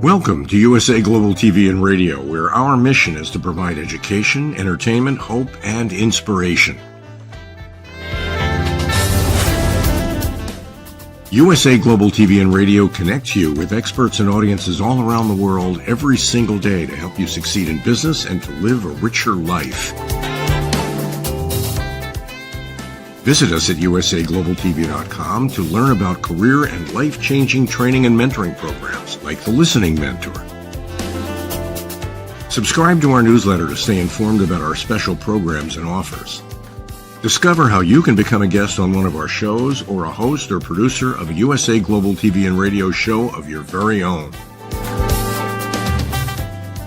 Welcome to USA Global TV and Radio, where our mission is to provide education, entertainment, hope, and inspiration. USA Global TV and Radio connects you with experts and audiences all around the world every single day to help you succeed in business and to live a richer life. Visit us at usaglobaltv.com to learn about career and life-changing training and mentoring programs like the Listening Mentor. Subscribe to our newsletter to stay informed about our special programs and offers. Discover how you can become a guest on one of our shows or a host or producer of a USA Global TV and Radio show of your very own.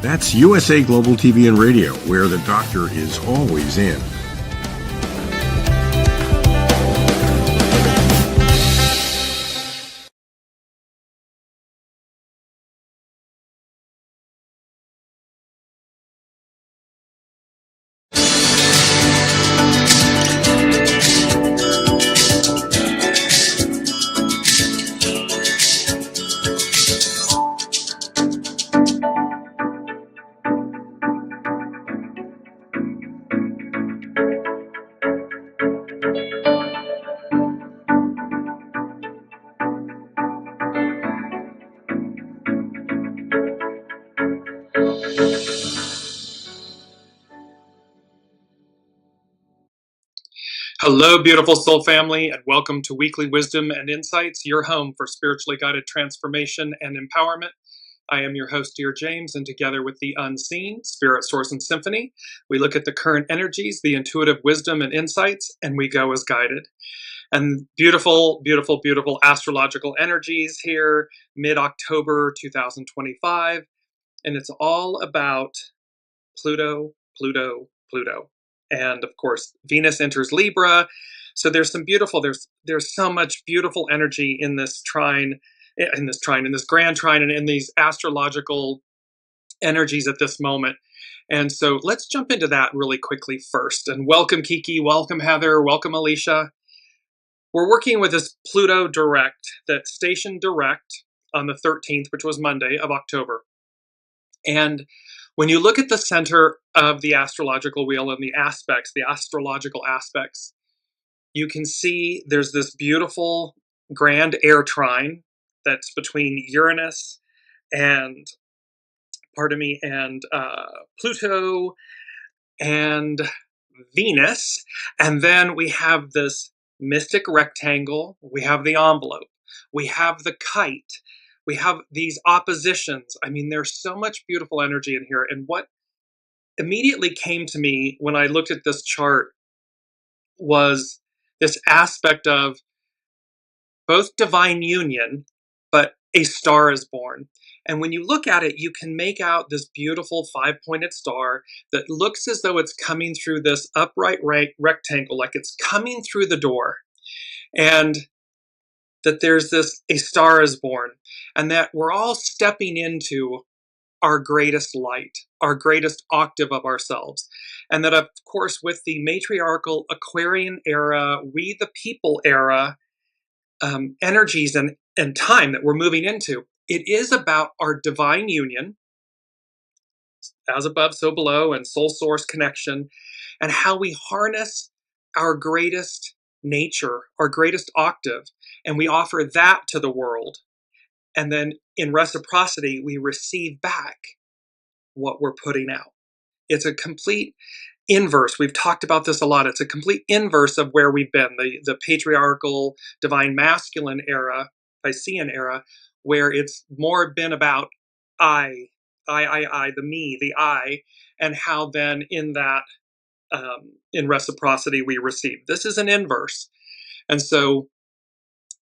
That's USA Global TV and Radio, where the doctor is always in. Hello, beautiful soul family, and welcome to Weekly Wisdom and Insights, your home for spiritually guided transformation and empowerment. I am your host, Dearjames, and together with the unseen, Spirit, Source, and Symphony, we look at the current energies, the intuitive wisdom and insights, and we go as guided. And beautiful, beautiful, beautiful astrological energies here, mid-October 2025, and it's all about Pluto, Pluto, Pluto. And of course, Venus enters Libra. So there's some beautiful, there's so much beautiful energy in this trine, in this grand trine, and in these astrological energies at this moment. And so let's jump into that really quickly first. And welcome Kiki, welcome Heather, welcome Alicia. We're working with this Pluto direct that stationed direct on the 13th, which was Monday of October. And when you look at the center of the astrological wheel and the aspects, the astrological aspects, you can see there's this beautiful grand air trine that's between Uranus and, Pluto and Venus. And then we have this mystic rectangle, we have the envelope, we have the kite, we have these oppositions. I mean, there's so much beautiful energy in here. And what immediately came to me when I looked at this chart was this aspect of both divine union, but a star is born. And when you look at it, you can make out this beautiful five-pointed star that looks as though it's coming through this upright rectangle, like it's coming through the door. And that there's a star is born, and that we're all stepping into our greatest light, our greatest octave of ourselves. And that, of course, with the matriarchal Aquarian era, we the people era energies and time that we're moving into, it is about our divine union, as above, so below, and soul source connection, and how we harness our greatest nature, our greatest octave, and we offer that to the world. And then in reciprocity, we receive back what we're putting out. It's a complete inverse. We've talked about this a lot. It's a complete inverse of where we've been, the patriarchal, divine masculine era, Piscean era, where it's more been about I, the me, the I, and how then in that, in reciprocity, we receive. This is an inverse. And so,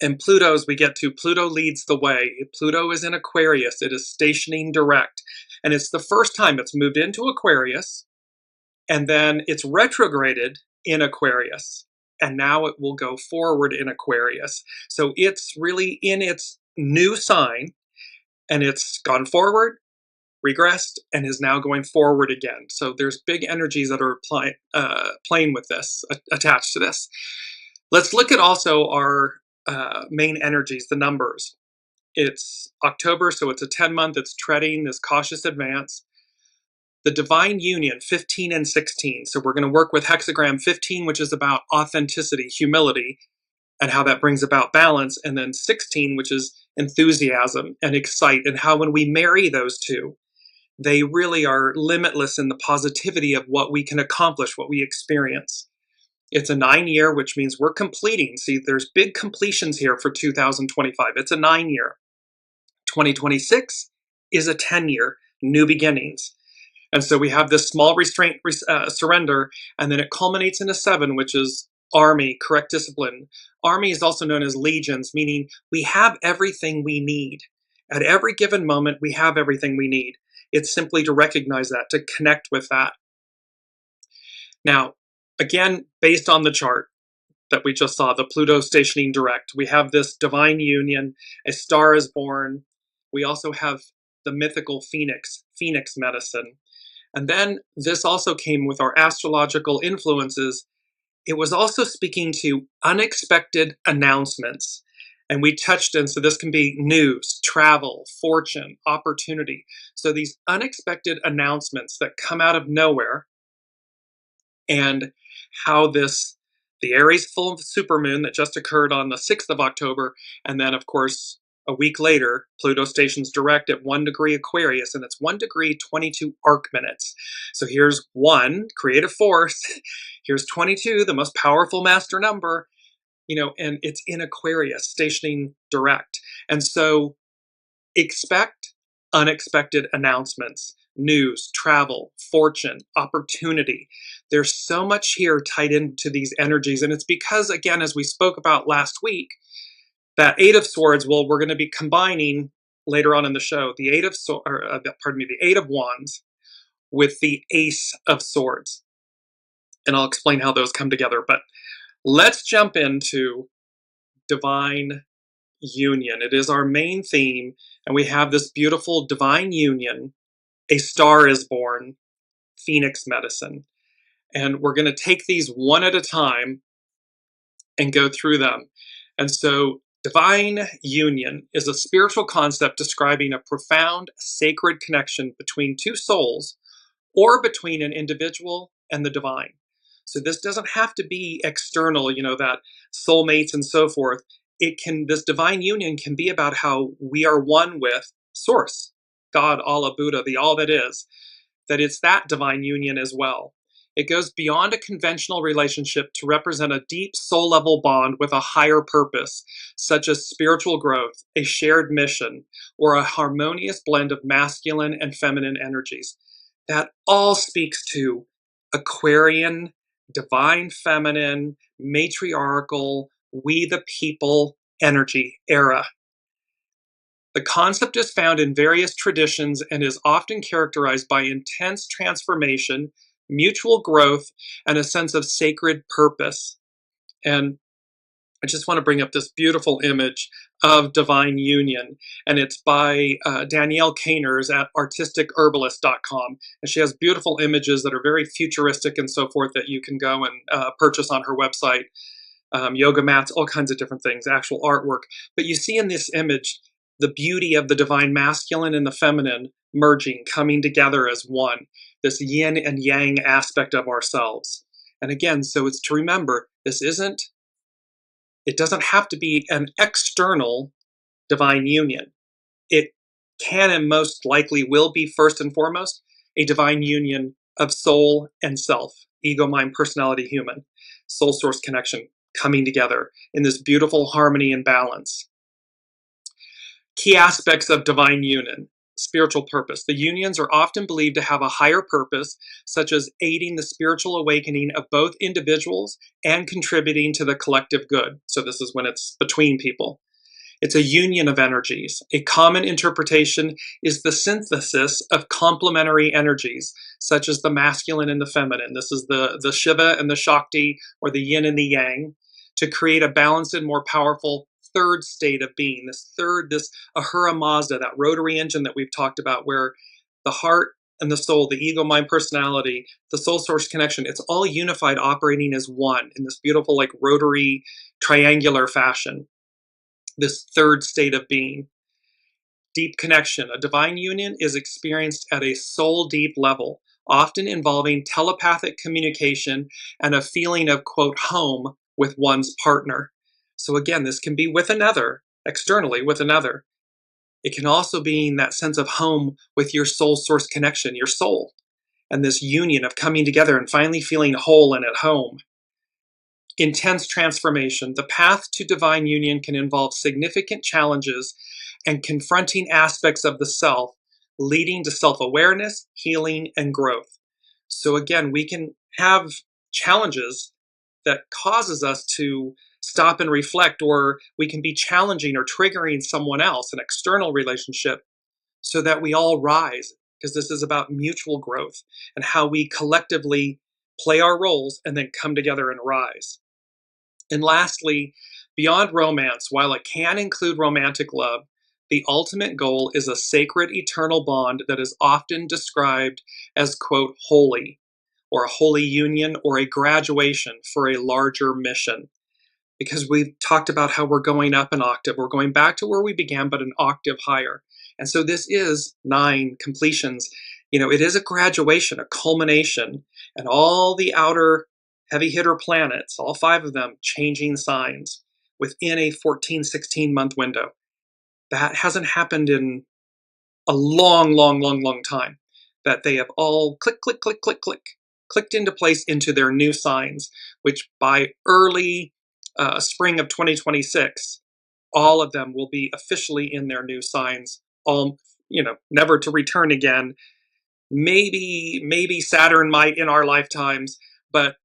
in Pluto, as we get to, Pluto leads the way. Pluto is in Aquarius. It is stationing direct. And it's the first time it's moved into Aquarius, and then it's retrograded in Aquarius. And now it will go forward in Aquarius. So it's really in its new sign, and it's gone forward, regressed, and is now going forward again. So there's big energies that are playing with this, attached to this. Let's look at also our main energies, the numbers. It's October, so it's a 10-month. It's treading this cautious advance. The divine union, 15 and 16. So we're going to work with hexagram 15, which is about authenticity, humility, and how that brings about balance. And then 16, which is enthusiasm and excite, and how when we marry those two, they really are limitless in the positivity of what we can accomplish, what we experience. It's a 9-year, which means we're completing. See, there's big completions here for 2025. It's a 9-year. 2026 is a 10-year, new beginnings. And so we have this small restraint, surrender, and then it culminates in a 7, which is army, correct discipline. Army is also known as legions, meaning we have everything we need. At every given moment, we have everything we need. It's simply to recognize that, to connect with that. Now, again, based on the chart that we just saw, the Pluto stationing direct, we have this divine union, a star is born. We also have the mythical phoenix medicine. And then this also came with our astrological influences. It was also speaking to unexpected announcements. And we touched in, so this can be news, travel, fortune, opportunity. So these unexpected announcements that come out of nowhere, and how the Aries full supermoon that just occurred on the 6th of October, and then of course, a week later, Pluto stations direct at 1 degree Aquarius, and it's 1 degree 22 arc minutes. So here's 1, creative force. Here's 22, the most powerful master number, and it's in Aquarius, stationing direct. And so expect unexpected announcements, news, travel, fortune, opportunity. There's so much here tied into these energies. And it's because, again, as we spoke about last week, that 8 of Swords, well, we're going to be combining later on in the show, the 8 of Wands with the Ace of Swords. And I'll explain how those come together. But let's jump into divine union. It is our main theme, and we have this beautiful divine union. A star is born, phoenix medicine. And we're going to take these one at a time and go through them. And so divine union is a spiritual concept describing a profound, sacred connection between two souls or between an individual and the divine. So this doesn't have to be external, that soulmates and so forth. This divine union can be about how we are one with Source, God, Allah, Buddha, the all that is, that it's that divine union as well. It goes beyond a conventional relationship to represent a deep soul level bond with a higher purpose, such as spiritual growth, a shared mission, or a harmonious blend of masculine and feminine energies. That all speaks to Aquarian, divine feminine, matriarchal, we the people energy era. The concept is found in various traditions and is often characterized by intense transformation, mutual growth, and a sense of sacred purpose. And I just want to bring up this beautiful image of divine union, and it's by Danielle Caners at artisticherbalist.com. And she has beautiful images that are very futuristic and so forth that you can go and purchase on her website. Yoga mats, all kinds of different things, actual artwork. But you see in this image the beauty of the divine masculine and the feminine merging, coming together as one, this yin and yang aspect of ourselves. And again, so it's to remember, it doesn't have to be an external divine union. It can and most likely will be first and foremost a divine union of soul and self, ego, mind, personality, human, soul source connection coming together in this beautiful harmony and balance. Key aspects of divine union, spiritual purpose. The unions are often believed to have a higher purpose, such as aiding the spiritual awakening of both individuals and contributing to the collective good. So this is when it's between people. It's a union of energies. A common interpretation is the synthesis of complementary energies, such as the masculine and the feminine. This is the Shiva and the Shakti, or the yin and the yang, to create a balanced and more powerful third state of being, this Ahura Mazda, that rotary engine that we've talked about, where the heart and the soul, the ego, mind, personality, the soul source connection, it's all unified, operating as one in this beautiful, rotary, triangular fashion, this third state of being. Deep connection. A divine union is experienced at a soul deep level, often involving telepathic communication and a feeling of, quote, home with one's partner. So again, this can be with another, externally with another. It can also be that sense of home with your soul source connection, your soul, and this union of coming together and finally feeling whole and at home. Intense transformation. The path to divine union can involve significant challenges and confronting aspects of the self, leading to self-awareness, healing, and growth. So again, we can have challenges that causes us to stop and reflect, or we can be challenging or triggering someone else, an external relationship, so that we all rise, because this is about mutual growth and how we collectively play our roles and then come together and rise. And lastly, beyond romance, while it can include romantic love, the ultimate goal is a sacred eternal bond that is often described as, quote, holy, or a holy union, or a graduation for a larger mission. Because we've talked about how we're going up an octave. We're going back to where we began, but an octave higher. And so this is 9 completions. It is a graduation, a culmination, and all the outer heavy hitter planets, all 5 of them, changing signs within a 14, 16-month window. That hasn't happened in a long, long, long, long time. That they have all clicked into place into their new signs, which by early spring of 2026, all of them will be officially in their new signs, all, never to return again. Maybe Saturn might in our lifetimes, but,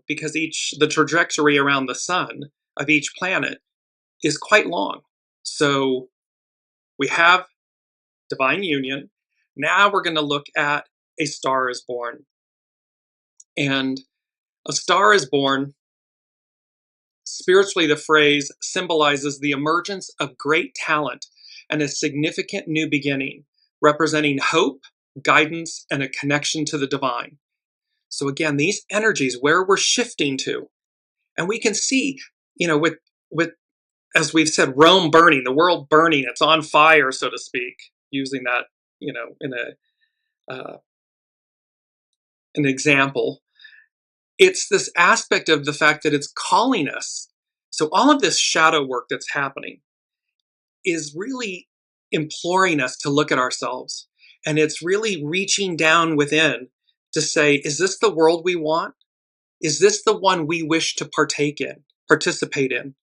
because the trajectory around the sun of each planet is quite long. So we have divine union. Now we're going to look at A Star is Born. And A Star is Born, spiritually, the phrase symbolizes the emergence of great talent and a significant new beginning, representing hope, guidance, and a connection to the divine. So again, these energies, where we're shifting to, and we can see, with as we've said, Rome burning, the world burning, it's on fire, so to speak, using that, in an example. It's this aspect of the fact that it's calling us. So all of this shadow work that's happening is really imploring us to look at ourselves. And it's really reaching down within to say, is this the world we want? Is this the one we wish to participate in?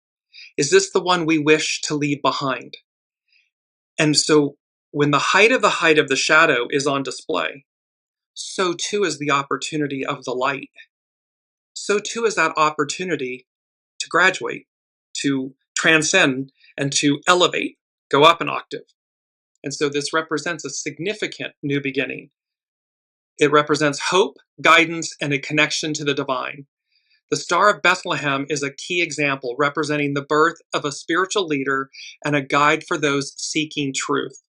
Is this the one we wish to leave behind? And so when the height of the shadow is on display, so too is the opportunity of the light. So too is that opportunity to graduate, to transcend, and to elevate, go up an octave. And so this represents a significant new beginning. It represents hope, guidance, and a connection to the divine. The Star of Bethlehem is a key example representing the birth of a spiritual leader and a guide for those seeking truth.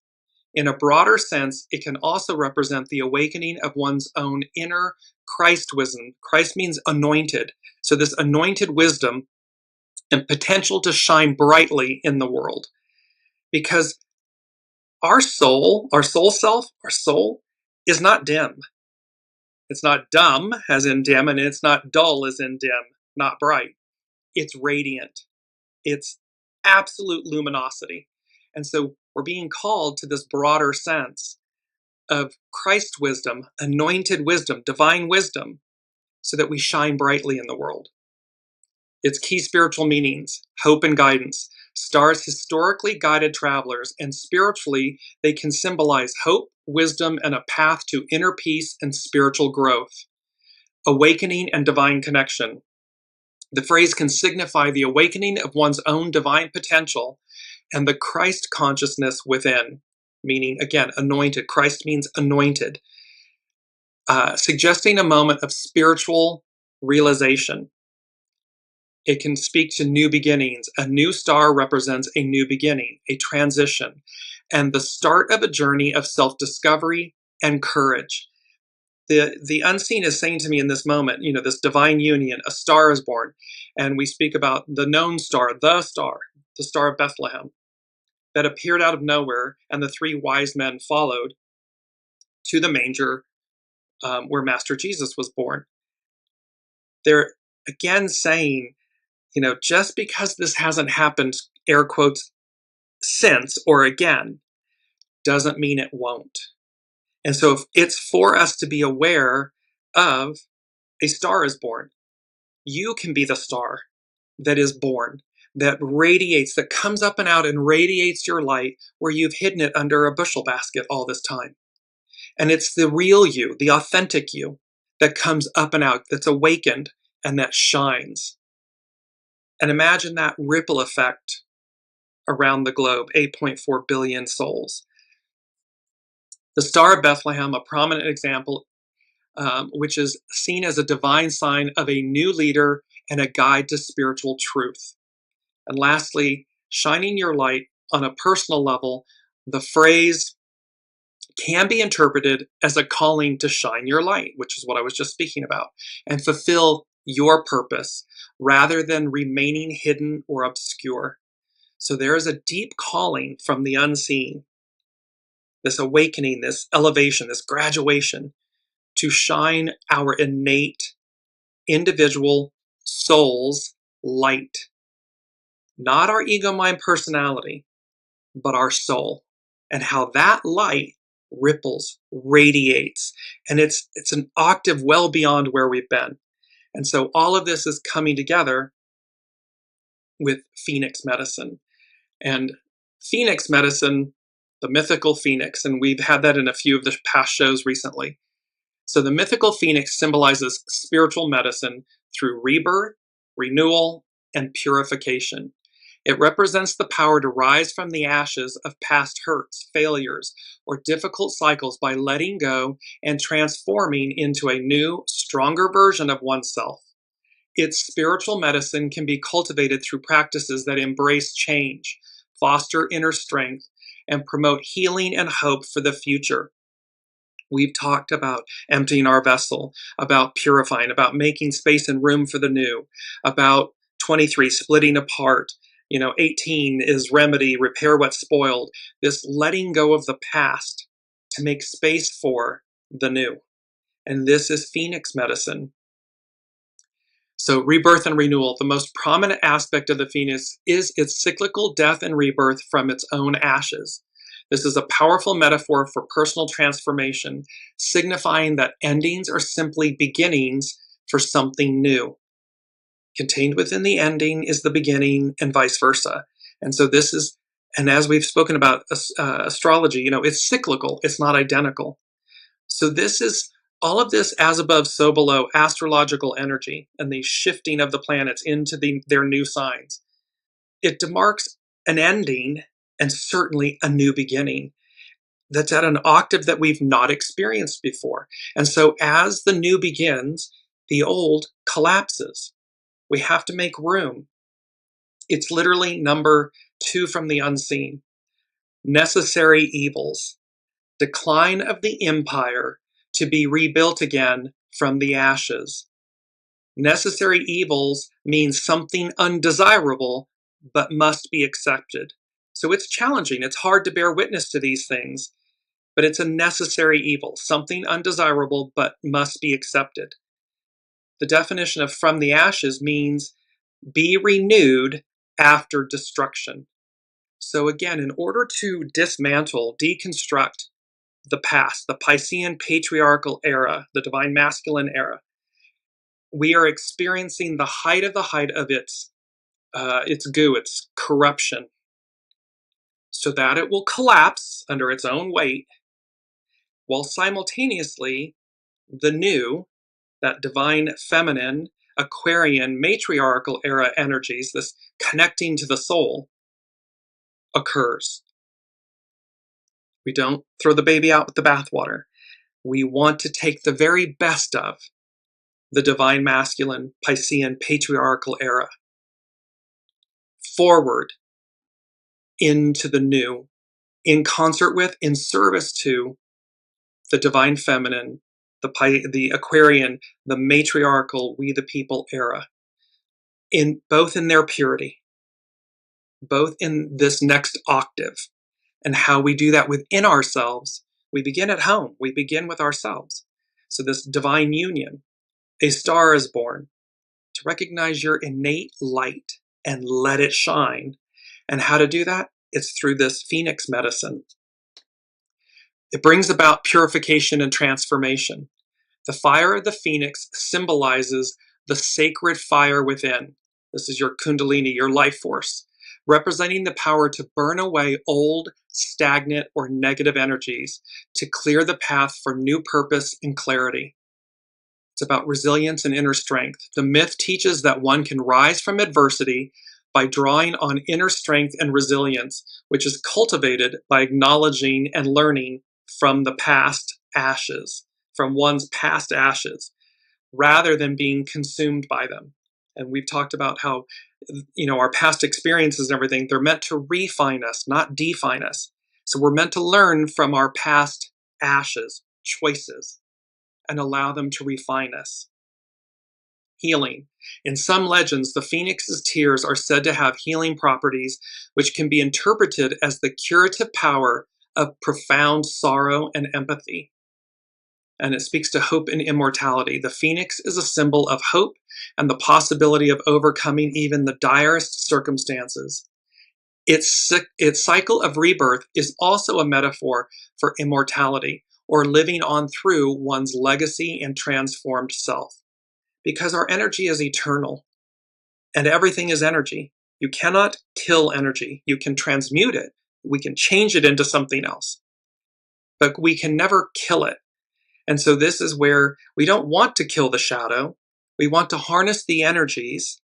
In a broader sense, it can also represent the awakening of one's own inner Christ wisdom. Christ means anointed. So this anointed wisdom and potential to shine brightly in the world. Because our soul is not dim. It's not dumb, as in dim, and it's not dull, as in dim, not bright. It's radiant. It's absolute luminosity. And so we're being called to this broader sense of Christ wisdom, anointed wisdom, divine wisdom, so that we shine brightly in the world. Its key spiritual meanings: hope and guidance. Stars historically guided travelers, and spiritually, they can symbolize hope, wisdom, and a path to inner peace and spiritual growth. Awakening and divine connection. The phrase can signify the awakening of one's own divine potential and the Christ consciousness within, meaning, again, anointed. Christ means anointed, suggesting a moment of spiritual realization. It can speak to new beginnings. A new star represents a new beginning, a transition, and the start of a journey of self-discovery and courage. The unseen is saying to me in this moment, this divine union, a star is born. And we speak about the known star, the Star of Bethlehem. that appeared out of nowhere, and the three wise men followed to the manger where Master Jesus was born. They're again saying, just because this hasn't happened, air quotes, since or again, doesn't mean it won't. And so if it's for us to be aware of a star is born. You can be the star that is born, that radiates, that comes up and out and radiates your light where you've hidden it under a bushel basket all this time. And it's the real you, the authentic you, that comes up and out, that's awakened and that shines. And imagine that ripple effect around the globe, 8.4 billion souls. The Star of Bethlehem, a prominent example, which is seen as a divine sign of a new leader and a guide to spiritual truth. And lastly, shining your light on a personal level, the phrase can be interpreted as a calling to shine your light, which is what I was just speaking about, and fulfill your purpose rather than remaining hidden or obscure. So there is a deep calling from the unseen, this awakening, this elevation, this graduation, to shine our innate individual soul's light. Not our ego, mind, personality, but our soul. And how that light ripples, radiates. And it's an octave well beyond where we've been. And so all of this is coming together with Phoenix medicine. And Phoenix medicine, the mythical phoenix, and we've had that in a few of the past shows recently. So the mythical phoenix symbolizes spiritual medicine through rebirth, renewal, and purification. It represents the power to rise from the ashes of past hurts, failures, or difficult cycles by letting go and transforming into a new, stronger version of oneself. Its spiritual medicine can be cultivated through practices that embrace change, foster inner strength, and promote healing and hope for the future. We've talked about emptying our vessel, about purifying, about making space and room for the new, about 23, splitting apart. 18 is remedy, repair what's spoiled. This letting go of the past to make space for the new. And this is Phoenix medicine. So rebirth and renewal, the most prominent aspect of the Phoenix is its cyclical death and rebirth from its own ashes. This is a powerful metaphor for personal transformation, signifying that endings are simply beginnings for something new. Contained within the ending is the beginning, and vice versa. And so this is, and as we've spoken about astrology, it's cyclical, it's not identical. So this is all of this as above, so below, astrological energy and the shifting of the planets into their new signs. It demarks an ending and certainly a new beginning that's at an octave that we've not experienced before. And so as the new begins, the old collapses. We have to make room. It's literally number 2 from the unseen. Necessary evils. Decline of the empire to be rebuilt again from the ashes. Necessary evils means something undesirable, but must be accepted. So it's challenging. It's hard to bear witness to these things, but it's a necessary evil, something undesirable, but must be accepted. The definition of from the ashes means be renewed after destruction. So again, in order to dismantle, deconstruct the past, the Piscean patriarchal era, the divine masculine era, we are experiencing the height of its goo, its corruption, so that it will collapse under its own weight, while simultaneously the new, that divine feminine, Aquarian, matriarchal era energies, this connecting to the soul, occurs. We don't throw the baby out with the bathwater. We want to take the very best of the divine masculine, Piscean, patriarchal era forward into the new, in concert with, in service to the divine feminine, the Aquarian, the matriarchal, we the people era, both in their purity. both in this next octave. And how we do that within ourselves, we begin at home. We begin with ourselves. So this divine union, a star is born to recognize your innate light and let it shine. And how to do that? It's through this phoenix medicine. It brings about purification and transformation. The fire of the phoenix symbolizes the sacred fire within. This is your kundalini, your life force, representing the power to burn away old, stagnant, or negative energies to clear the path for new purpose and clarity. It's about resilience and inner strength. The myth teaches that one can rise from adversity by drawing on inner strength and resilience, which is cultivated by acknowledging and learning from the past ashes, from one's past ashes, rather than being consumed by them. And we've talked about how, our past experiences and everything, they're meant to refine us, not define us. So we're meant to learn from our past ashes, choices, and allow them to refine us. Healing. In some legends, the phoenix's tears are said to have healing properties, which can be interpreted as the curative power of profound sorrow and empathy. And it speaks to hope and immortality. The phoenix is a symbol of hope and the possibility of overcoming even the direst circumstances. Its cycle of rebirth is also a metaphor for immortality, or living on through one's legacy and transformed self. Because our energy is eternal, and everything is energy. You cannot kill energy. You can transmute it. We can change it into something else, but we can never kill it. And so this is where we don't want to kill the shadow. We want to harness the energies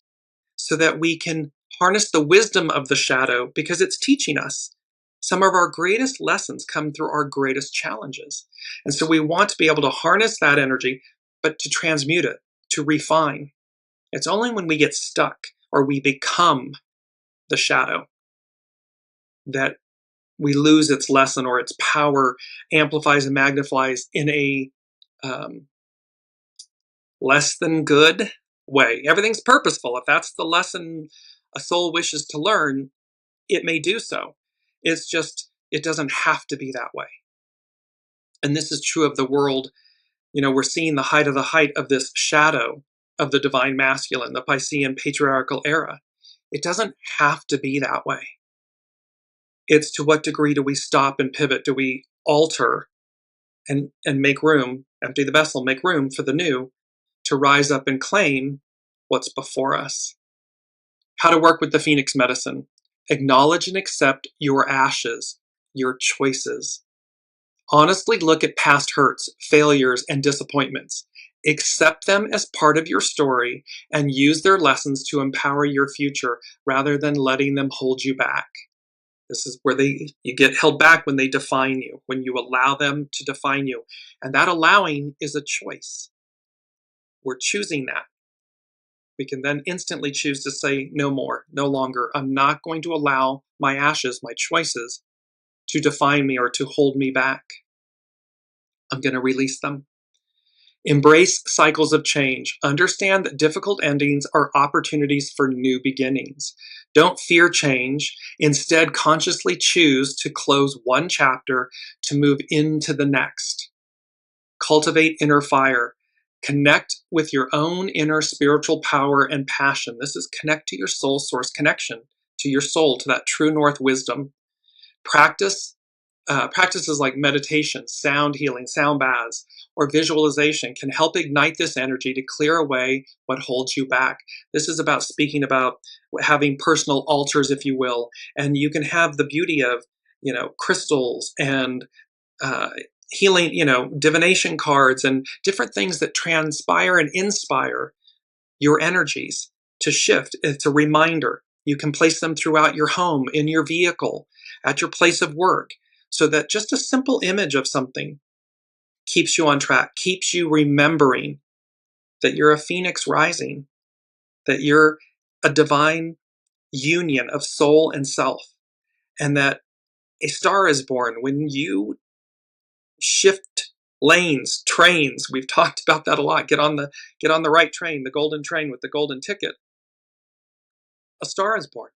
so that we can harness the wisdom of the shadow, because it's teaching us. Some of our greatest lessons come through our greatest challenges. And so we want to be able to harness that energy, but to transmute it, to refine. It's only when we get stuck or we become the shadow that we lose its lesson, or its power amplifies and magnifies in a less than good way. Everything's purposeful. If that's the lesson a soul wishes to learn, it may do so. It's just, it doesn't have to be that way. And this is true of the world. We're seeing the height of this shadow of the divine masculine, the Piscean patriarchal era. It doesn't have to be that way. It's to what degree do we stop and pivot? Do we alter and make room, empty the vessel, make room for the new to rise up and claim what's before us? How to work with the Phoenix medicine. Acknowledge and accept your ashes, your choices. Honestly look at past hurts, failures, and disappointments. Accept them as part of your story and use their lessons to empower your future rather than letting them hold you back. This is where you get held back when they define you, when you allow them to define you. And that allowing is a choice. We're choosing that. We can then instantly choose to say no more, no longer. I'm not going to allow my ashes, my choices, to define me or to hold me back. I'm going to release them. Embrace cycles of change. Understand that difficult endings are opportunities for new beginnings. Don't fear change. Instead, consciously choose to close one chapter to move into the next. Cultivate inner fire. Connect with your own inner spiritual power and passion. This is connect to your soul source connection, to your soul, to that true north wisdom. Practices like meditation, sound healing, sound baths, or visualization can help ignite this energy to clear away what holds you back. This is about speaking about having personal altars, if you will, and you can have the beauty of, crystals and healing, divination cards and different things that transpire and inspire your energies to shift. It's a reminder. You can place them throughout your home, in your vehicle, at your place of work, so that just a simple image of something keeps you on track, keeps you remembering that you're a phoenix rising, that you're a divine union of soul and self, and that a star is born when you shift lanes, trains. We've talked about that a lot. Get on the right train, the golden train with the golden ticket. A star is born.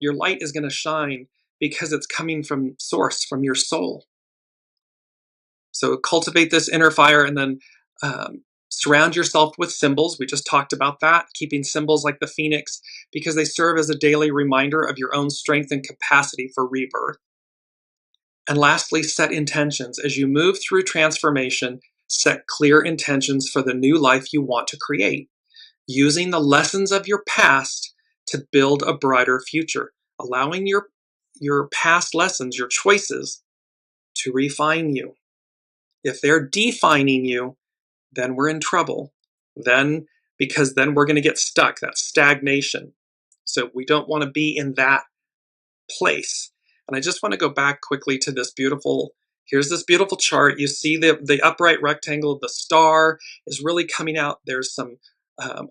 Your light is going to shine because it's coming from source, from your soul. So cultivate this inner fire, and then surround yourself with symbols. We just talked about that, keeping symbols like the phoenix, because they serve as a daily reminder of your own strength and capacity for rebirth. And lastly, set intentions. As you move through transformation, set clear intentions for the new life you want to create, using the lessons of your past to build a brighter future, allowing your past lessons, your choices, to refine you. If they're defining you, then we're in trouble. Because then we're going to get stuck, that stagnation. So we don't want to be in that place. And I just want to go back quickly to here's this beautiful chart. You see the upright rectangle, the star is really coming out. There's some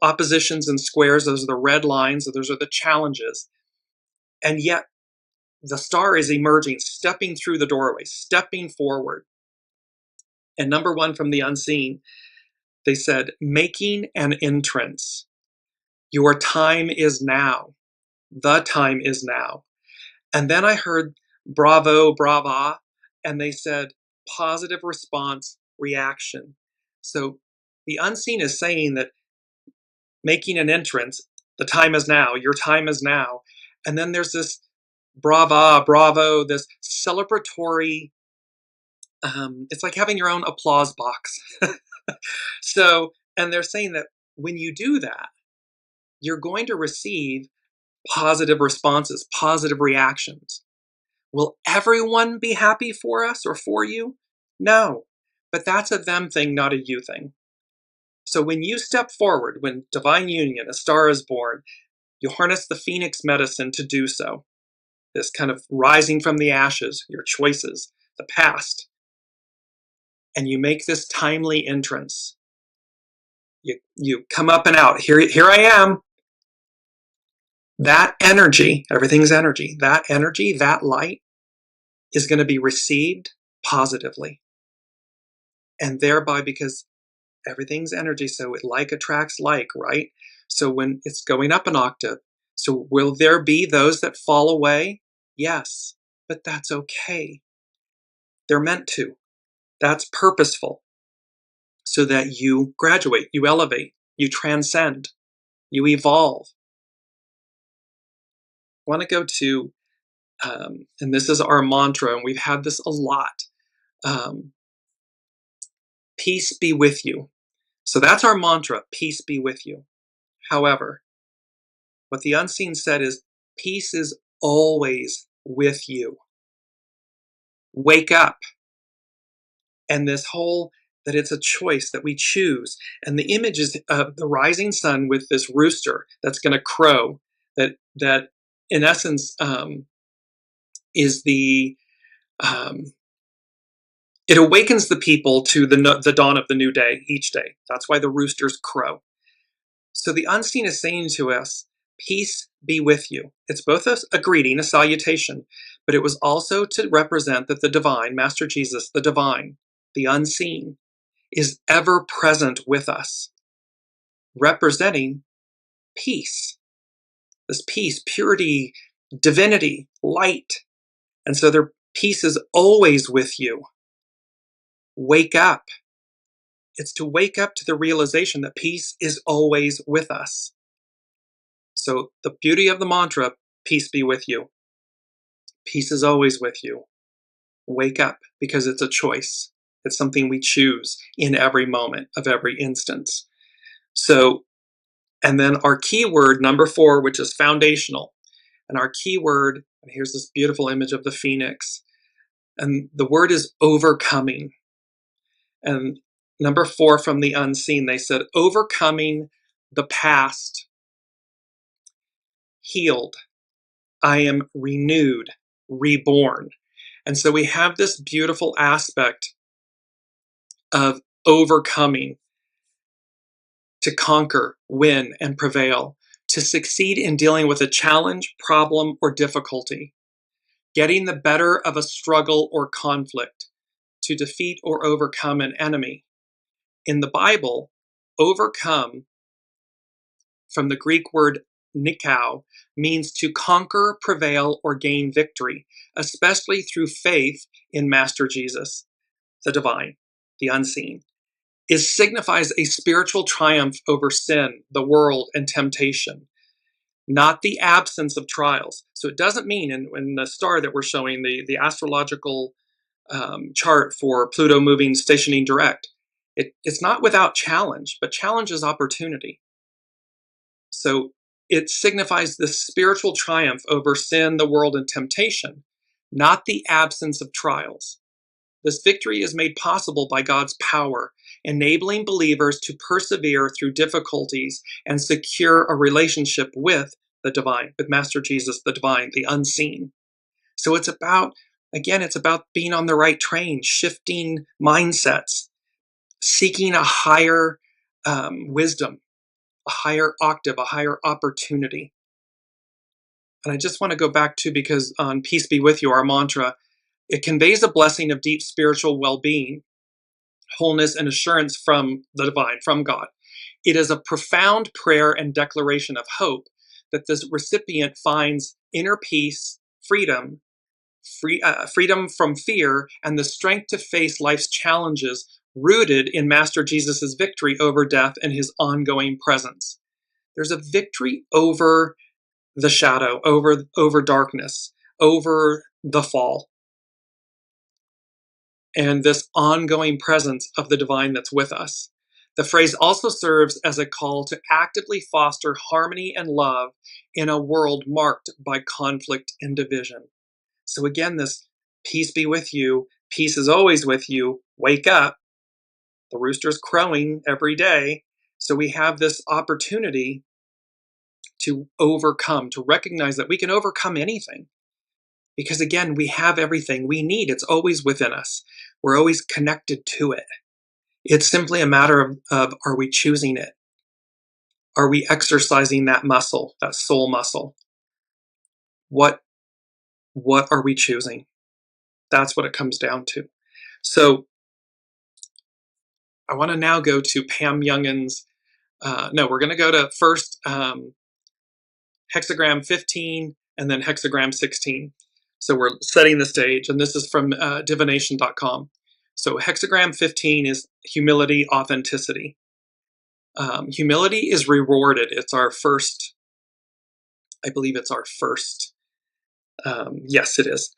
oppositions and squares. Those are the red lines. Those are the challenges. And yet the star is emerging, stepping through the doorway, stepping forward. And number one from the unseen, they said, making an entrance. Your time is now. The time is now. And then I heard bravo, brava, and they said positive response, reaction. So the unseen is saying that making an entrance, the time is now, your time is now. And then there's this brava, bravo, this celebratory, it's like having your own applause box. So, and they're saying that when you do that, you're going to receive positive responses, positive reactions. Will everyone be happy for us or for you? No, but that's a them thing, not a you thing. So when you step forward, when divine union, a star is born, you harness the phoenix medicine to do so. This kind of rising from the ashes, your choices, the past. And you make this timely entrance. You come up and out. Here I am. That energy, everything's energy, that light is going to be received positively. And thereby, because everything's energy, so it like attracts like, right? So when it's going up an octave, so will there be those that fall away? Yes, but that's okay. They're meant to. That's purposeful. So that you graduate, you elevate, you transcend, you evolve. I want to go to, and this is our mantra, and we've had this a lot. Peace be with you. So that's our mantra, peace be with you. However, what the unseen said is, peace is always with you. Wake up. And this whole, that it's a choice that we choose. And the image is of the rising sun with this rooster that's going to crow, that in essence is the, it awakens the people to the dawn of the new day each day. That's why the roosters crow. So the unseen is saying to us, peace be with you. It's both a greeting, a salutation, but it was also to represent that the divine, Master Jesus, the divine, the unseen, is ever present with us, representing peace. This peace, purity, divinity, light. And so their peace is always with you. Wake up. It's to wake up to the realization that peace is always with us. So the beauty of the mantra, peace be with you. Peace is always with you. Wake up, because it's a choice. It's something we choose in every moment of every instance. So, and then our keyword number 4, which is foundational. And our keyword, and here's this beautiful image of the phoenix. And the word is overcoming. And number 4 from the unseen, they said, overcoming the past. Healed. I am renewed, reborn. And so we have this beautiful aspect of overcoming, to conquer, win, and prevail, to succeed in dealing with a challenge, problem, or difficulty, getting the better of a struggle or conflict, to defeat or overcome an enemy. In the Bible, overcome, from the Greek word nikao, means to conquer, prevail, or gain victory, especially through faith in Master Jesus, the divine, the unseen. It signifies a spiritual triumph over sin, the world, and temptation, not the absence of trials. So it doesn't mean, in the star that we're showing, the astrological chart for Pluto moving, stationing direct, it's not without challenge, but challenge is opportunity. So it signifies the spiritual triumph over sin, the world, and temptation, not the absence of trials. This victory is made possible by God's power, enabling believers to persevere through difficulties and secure a relationship with the divine, with Master Jesus, the divine, the unseen. So it's about, again, it's about being on the right train, shifting mindsets, seeking a higher wisdom, a higher octave, a higher opportunity. And I just want to go back to, because on Peace Be With You, our mantra, it conveys a blessing of deep spiritual well-being, wholeness, and assurance from the divine, from God. It is a profound prayer and declaration of hope that the recipient finds inner peace, freedom from fear, and the strength to face life's challenges, rooted in Master Jesus' victory over death and his ongoing presence. There's a victory over the shadow, over darkness, over the fall, and this ongoing presence of the divine that's with us. The phrase also serves as a call to actively foster harmony and love in a world marked by conflict and division. So again, this peace be with you, peace is always with you, wake up. The rooster's crowing every day. So we have this opportunity to overcome, to recognize that we can overcome anything. Because again, we have everything we need. It's always within us. We're always connected to it. It's simply a matter of are we choosing it? Are we exercising that muscle, that soul muscle? What are we choosing? That's what it comes down to. So I want to now go to Pam Youngin's, we're going to go to first hexagram 15 and then hexagram 16. So we're setting the stage, and this is from divination.com. So hexagram 15 is humility, authenticity. Humility is rewarded. It's our first, I believe it's our first, yes, it is.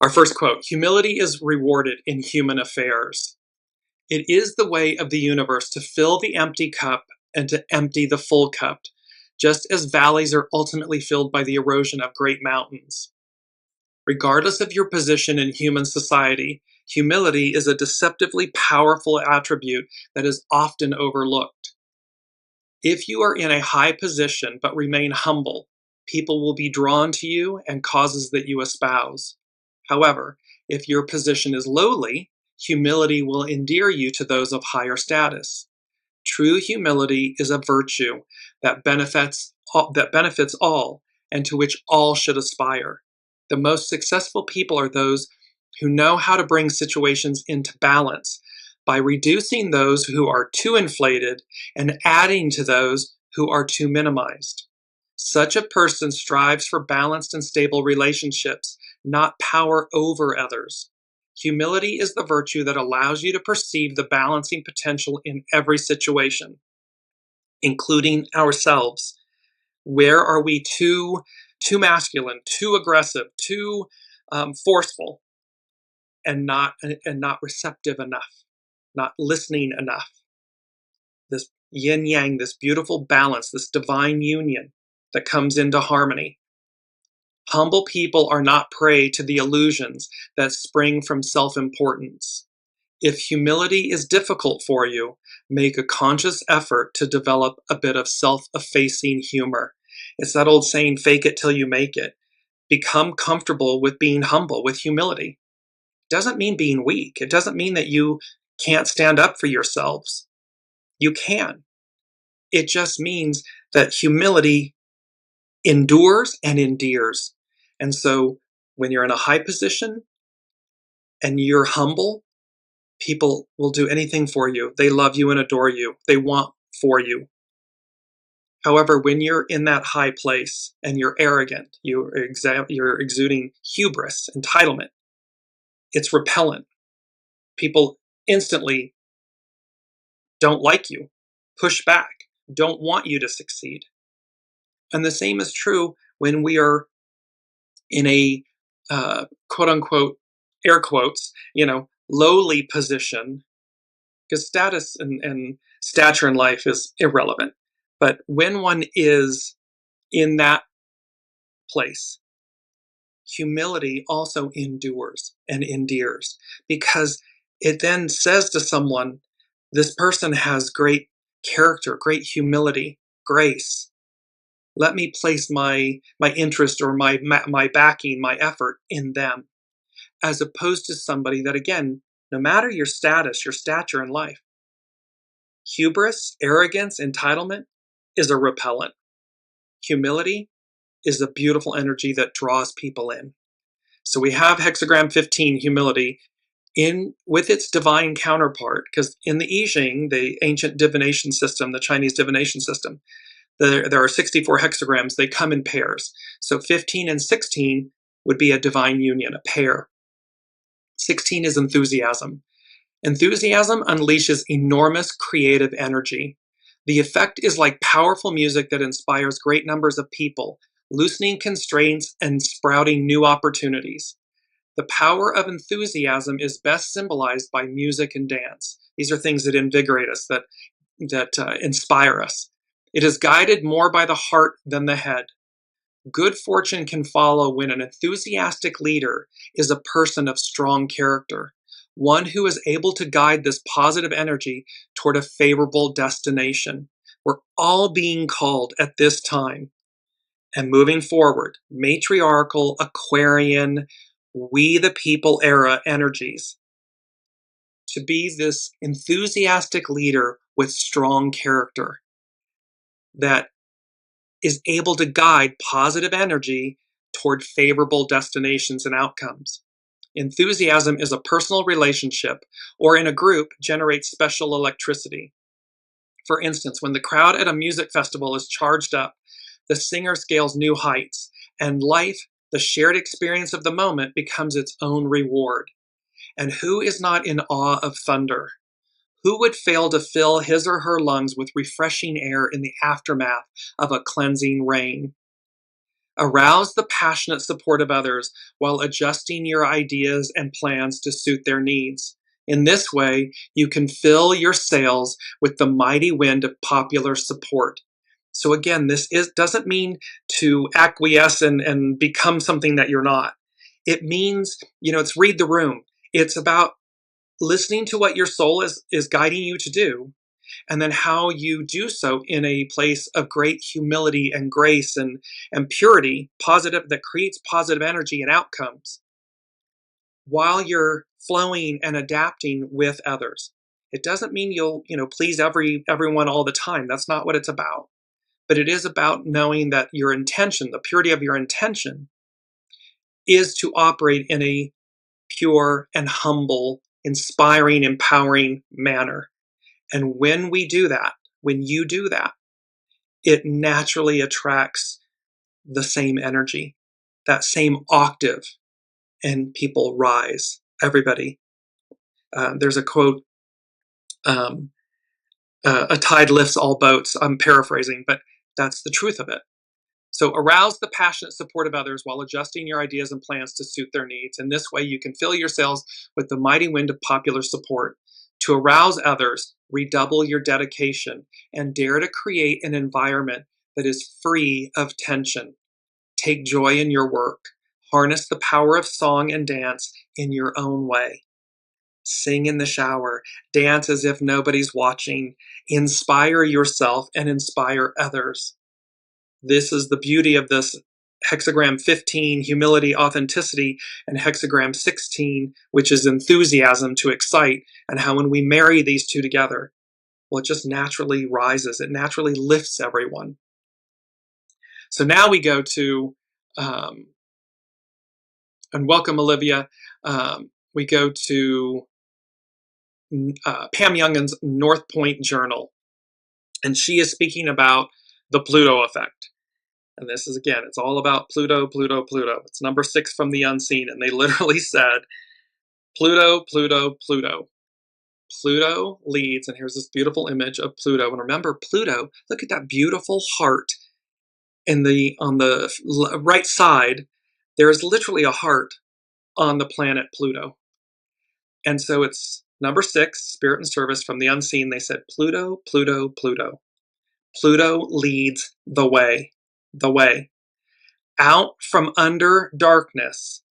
Our first quote: humility is rewarded in human affairs. It is the way of the universe to fill the empty cup and to empty the full cup, just as valleys are ultimately filled by the erosion of great mountains. Regardless of your position in human society, humility is a deceptively powerful attribute that is often overlooked. If you are in a high position but remain humble, people will be drawn to you and causes that you espouse. However, if your position is lowly, humility will endear you to those of higher status. True humility is a virtue that benefits all, and to which all should aspire. The most successful people are those who know how to bring situations into balance by reducing those who are too inflated and adding to those who are too minimized. Such a person strives for balanced and stable relationships, not power over others. Humility is the virtue that allows you to perceive the balancing potential in every situation, including ourselves. Where are we too masculine, too aggressive, too forceful, and not receptive enough, not listening enough? This yin yang, this beautiful balance, this divine union that comes into harmony. Humble people are not prey to the illusions that spring from self-importance. If humility is difficult for you, make a conscious effort to develop a bit of self-effacing humor. It's that old saying, fake it till you make it. Become comfortable with being humble, with humility. It doesn't mean being weak. It doesn't mean that you can't stand up for yourselves. You can. It just means that humility endures and endears. And so when you're in a high position and you're humble, people will do anything for you. They love you and adore you. They want for you. However, when you're in that high place and you're arrogant, you're exuding hubris, entitlement, it's repellent. People instantly don't like you, push back, don't want you to succeed. And the same is true when we are in a quote unquote, air quotes, lowly position, because status and stature in life is irrelevant. But when one is in that place, humility also endures and endears, because it then says to someone, this person has great character, great humility, grace. Let me place my interest or my backing, my effort in them, as opposed to somebody that, again, no matter your status, your stature in life, hubris, arrogance, entitlement is a repellent. Humility is a beautiful energy that draws people in. So we have hexagram 15, humility, in with its divine counterpart, because in the I Ching, the ancient divination system, the Chinese divination system, there are 64 hexagrams. They come in pairs. So 15 and 16 would be a divine union, a pair. 16 is enthusiasm. Enthusiasm unleashes enormous creative energy. The effect is like powerful music that inspires great numbers of people, loosening constraints and sprouting new opportunities. The power of enthusiasm is best symbolized by music and dance. These are things that invigorate us, that inspire us. It is guided more by the heart than the head. Good fortune can follow when an enthusiastic leader is a person of strong character, one who is able to guide this positive energy toward a favorable destination. We're all being called at this time and moving forward, matriarchal, Aquarian, we the people era energies, to be this enthusiastic leader with strong character that is able to guide positive energy toward favorable destinations and outcomes. Enthusiasm is a personal relationship, or in a group, generates special electricity. For instance, when the crowd at a music festival is charged up, the singer scales new heights, and life, the shared experience of the moment, becomes its own reward. And who is not in awe of thunder? Who would fail to fill his or her lungs with refreshing air in the aftermath of a cleansing rain? Arouse the passionate support of others while adjusting your ideas and plans to suit their needs. In this way, you can fill your sails with the mighty wind of popular support. So again, this doesn't mean to acquiesce and become something that you're not. It means, it's read the room. It's about listening to what your soul is guiding you to do, and then how you do so in a place of great humility and grace and purity, positive, that creates positive energy and outcomes, while you're flowing and adapting with others. It doesn't mean you'll, please everyone all the time. That's not what it's about. But it is about knowing that your intention, the purity of your intention, is to operate in a pure and humble, inspiring, empowering manner. And when we do that, when you do that, it naturally attracts the same energy, that same octave, and people rise. Everybody. There's a quote, a tide lifts all boats. I'm paraphrasing, but that's the truth of it. So arouse the passionate support of others while adjusting your ideas and plans to suit their needs. In this way, you can fill your sails with the mighty wind of popular support. To arouse others, redouble your dedication and dare to create an environment that is free of tension. Take joy in your work. Harness the power of song and dance in your own way. Sing in the shower. Dance as if nobody's watching. Inspire yourself and inspire others. This is the beauty of this hexagram 15, humility, authenticity, and hexagram 16, which is enthusiasm, to excite, and how when we marry these two together, well, it just naturally rises. It naturally lifts everyone. So now we go to, and welcome, Olivia. We go to Pam Youngan's North Point Journal. And she is speaking about the Pluto effect. And this is, again, it's all about Pluto, Pluto, Pluto. It's number 6 from the unseen. And they literally said, Pluto, Pluto, Pluto. Pluto leads, and here's this beautiful image of Pluto. And remember, Pluto, look at that beautiful heart on the right side. There is literally a heart on the planet Pluto. And so it's number 6, Spirit and Service from the unseen. They said, Pluto, Pluto, Pluto. Pluto leads the way. The way. Out from under darkness,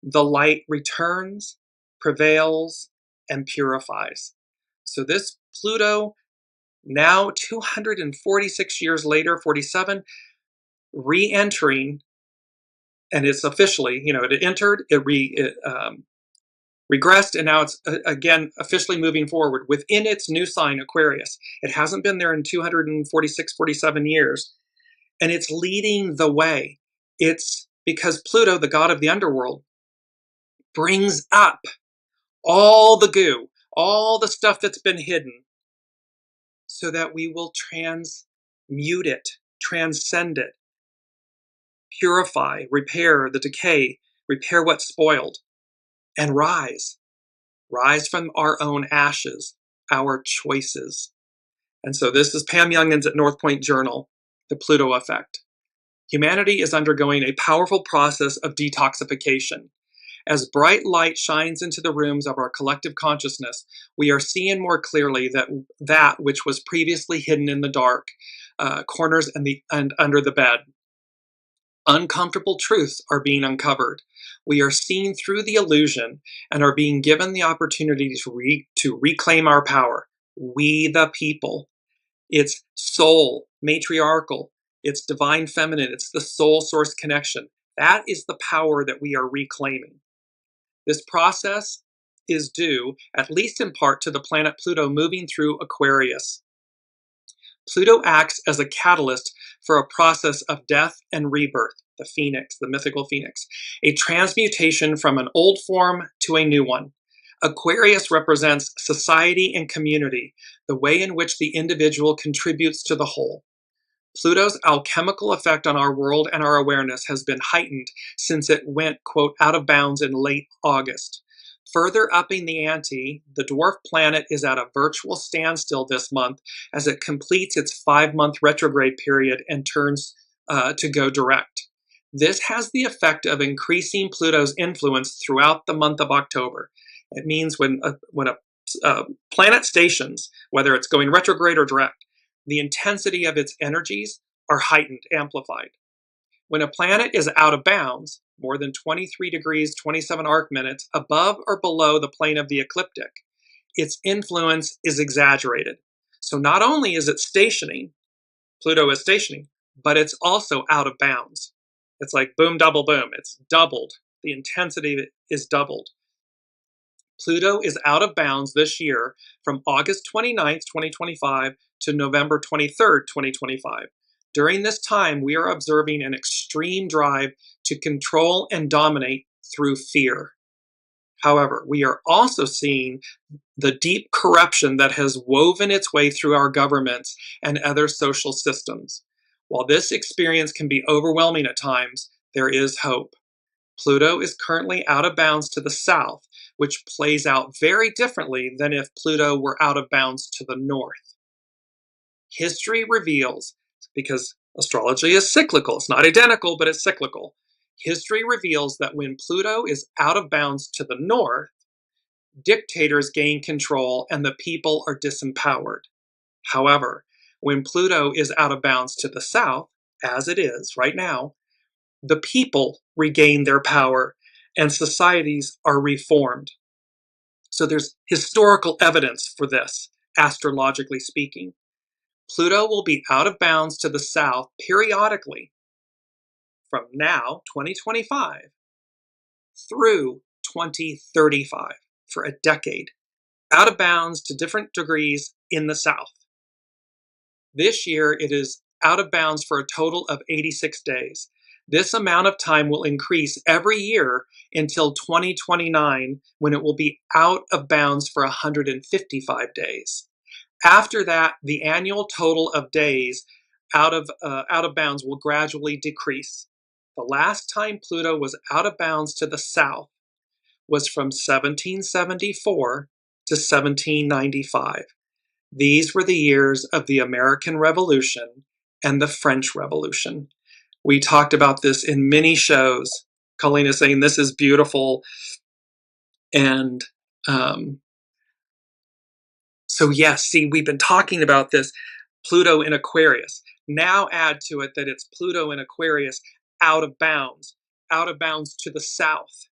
the light returns, prevails, and purifies. So this Pluto, now 246 years later, 47, re-entering, and it's officially, it entered, it regressed, and now it's again officially moving forward within its new sign, Aquarius. It hasn't been there in 246, 47 years, and it's leading the way. It's because Pluto, the god of the underworld, brings up all the goo, all the stuff that's been hidden, so that we will transmute it, transcend it, purify, repair the decay, repair what's spoiled, and rise. Rise from our own ashes, our choices. And so this is Pam Youngins at North Point Journal, The Pluto Effect. Humanity is undergoing a powerful process of detoxification. As bright light shines into the rooms of our collective consciousness, we are seeing more clearly that which was previously hidden in the dark corners and under the bed. Uncomfortable truths are being uncovered. We are seeing through the illusion and are being given the opportunity to reclaim our power. We the people. It's soul, matriarchal. It's divine feminine. It's the soul source connection. That is the power that we are reclaiming. This process is due, at least in part, to the planet Pluto moving through Aquarius. Pluto acts as a catalyst for a process of death and rebirth, the phoenix, the mythical phoenix, a transmutation from an old form to a new one. Aquarius represents society and community, the way in which the individual contributes to the whole. Pluto's alchemical effect on our world and our awareness has been heightened since it went, quote, out of bounds in late August. Further upping the ante, the dwarf planet is at a virtual standstill this month as it completes its 5-month retrograde period and turns to go direct. This has the effect of increasing Pluto's influence throughout the month of October. It means when a planet stations, whether it's going retrograde or direct, the intensity of its energies are heightened, amplified. When a planet is out of bounds, more than 23 degrees, 27 arc minutes above or below the plane of the ecliptic, its influence is exaggerated. So not only is it stationing, Pluto is stationing, but it's also out of bounds. It's like boom, double, boom. It's doubled. The intensity is doubled. Pluto is out of bounds this year from August 29th, 2025 to November 23rd, 2025. During this time, we are observing an extreme drive to control and dominate through fear. However, we are also seeing the deep corruption that has woven its way through our governments and other social systems. While this experience can be overwhelming at times, there is hope. Pluto is currently out of bounds to the south, which plays out very differently than if Pluto were out of bounds to the north. History reveals, because astrology is cyclical, it's not identical, but it's cyclical. History reveals that when Pluto is out of bounds to the north, dictators gain control and the people are disempowered. However, when Pluto is out of bounds to the south, as it is right now, the people regain their power and societies are reformed. So there's historical evidence for this, astrologically speaking. Pluto will be out of bounds to the south periodically from now, 2025, through 2035, for a decade, out of bounds to different degrees in the south. This year, it is out of bounds for a total of 86 days. This amount of time will increase every year until 2029, when it will be out of bounds for 155 days. After that, the annual total of days out of bounds will gradually decrease. The last time Pluto was out of bounds to the south was from 1774 to 1795. These were the years of the American Revolution and the French Revolution. We talked about this in many shows. Colleen is saying this is beautiful. And so yes, see, we've been talking about this Pluto in Aquarius. Now add to it that it's Pluto in Aquarius out of bounds to the south.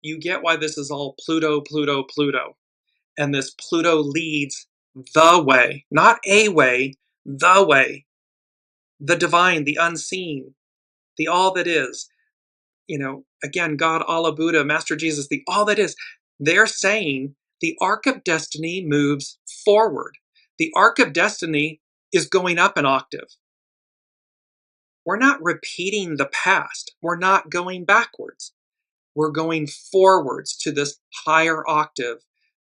You get why this is all Pluto, Pluto, Pluto. And this Pluto leads the way, not a way, the divine, the unseen, the all that is. You know, again, God, Allah, Buddha, Master Jesus, the all that is. They're saying the arc of destiny moves forward. The arc of destiny is going up an octave. We're not repeating the past. We're not going backwards. We're going forwards to this higher octave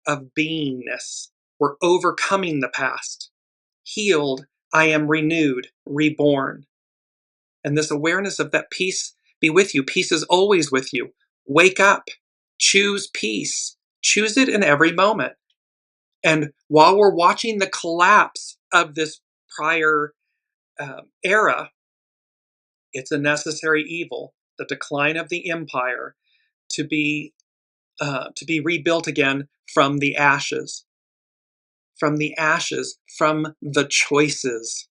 of beingness. We're overcoming the past. Healed, I am renewed, reborn. And this awareness of that peace be with you. Peace is always with you. Wake up. Choose peace. Choose it in every moment. And while we're watching the collapse of this prior era, it's a necessary evil, the decline of the empire, to be rebuilt again from the ashes, from the choices.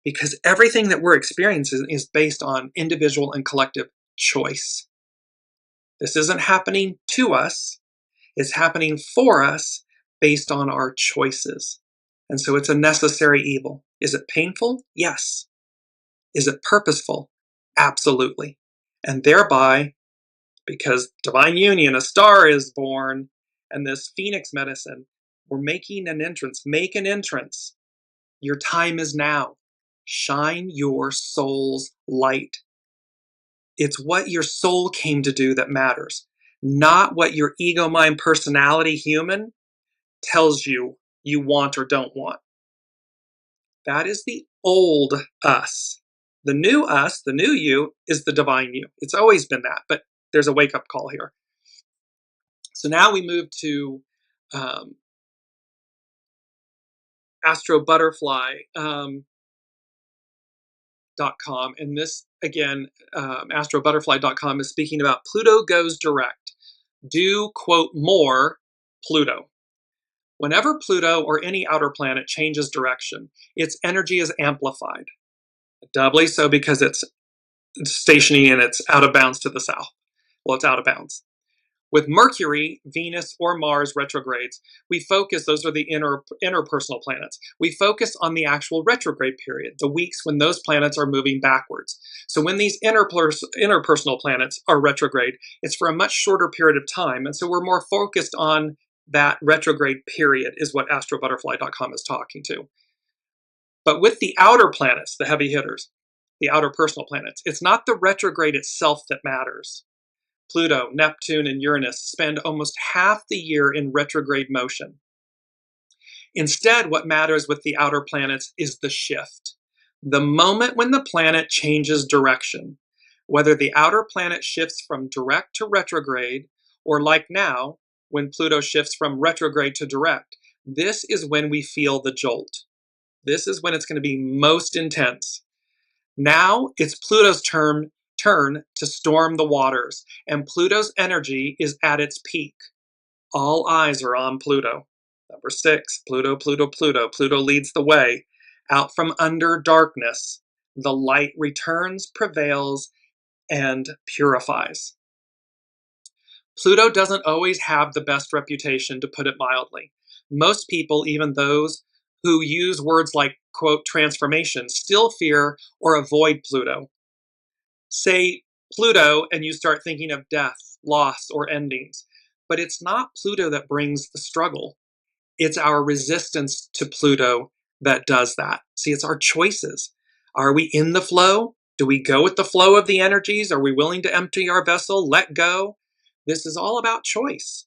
Because everything that we're experiencing is based on individual and collective choice. This isn't happening to us, it's happening for us based on our choices. And so it's a necessary evil. Is it painful? Yes. Is it purposeful? Absolutely. And thereby, because divine union, a star is born, and this phoenix medicine, we're making an entrance. Make an entrance. Your time is now. Shine your soul's light. It's what your soul came to do that matters, not what your ego, mind, personality, human tells you you want or don't want. That is the old us. The new us, the new you, is the divine you. It's always been that, but there's a wake-up call here. So now we move to astrobutterfly.com. And this, again, astrobutterfly.com is speaking about Pluto goes direct. Do, quote, more Pluto. Whenever Pluto or any outer planet changes direction, its energy is amplified. Doubly so because it's stationing and it's out of bounds to the south. Well, it's out of bounds. With Mercury, Venus, or Mars retrogrades, we focus, those are the interpersonal planets, we focus on the actual retrograde period, the weeks when those planets are moving backwards. So when these interpersonal planets are retrograde, it's for a much shorter period of time, and so we're more focused on that retrograde period is what astrobutterfly.com is talking to. But with the outer planets, the heavy hitters, the outer personal planets, it's not the retrograde itself that matters. Pluto, Neptune, and Uranus spend almost half the year in retrograde motion. Instead, what matters with the outer planets is the shift. The moment when the planet changes direction, whether the outer planet shifts from direct to retrograde, or like now, when Pluto shifts from retrograde to direct, this is when we feel the jolt. This is when it's going to be most intense. Now, it's Pluto's turn to storm the waters, and Pluto's energy is at its peak. All eyes are on Pluto. Number 6, Pluto, Pluto, Pluto. Pluto leads the way. Out from under darkness, the light returns, prevails, and purifies. Pluto doesn't always have the best reputation, to put it mildly. Most people, even those who use words like, quote, transformation, still fear or avoid Pluto. Say Pluto and you start thinking of death, loss, or endings. But it's not Pluto that brings the struggle. It's our resistance to Pluto that does that. See, it's our choices. Are we in the flow? Do we go with the flow of the energies? Are we willing to empty our vessel, let go? This is all about choice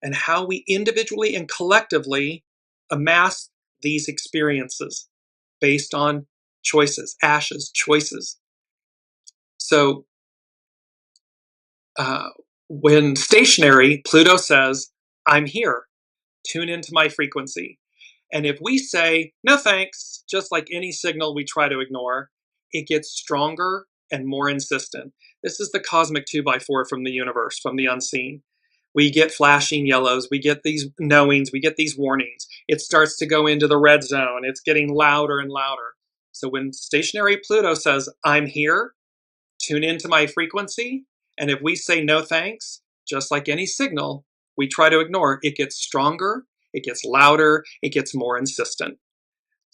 and how we individually and collectively amass these experiences based on choices, ashes, choices. So when stationary, Pluto says, I'm here, tune into my frequency. And if we say, no thanks, just like any signal we try to ignore, it gets stronger and more insistent. This is the cosmic 2x4 from the universe, from the unseen. We get flashing yellows, we get these knowings, we get these warnings. It starts to go into the red zone. It's getting louder and louder. So when stationary Pluto says, I'm here, tune into my frequency, and if we say no thanks, just like any signal we try to ignore, it gets stronger, it gets louder, it gets more insistent.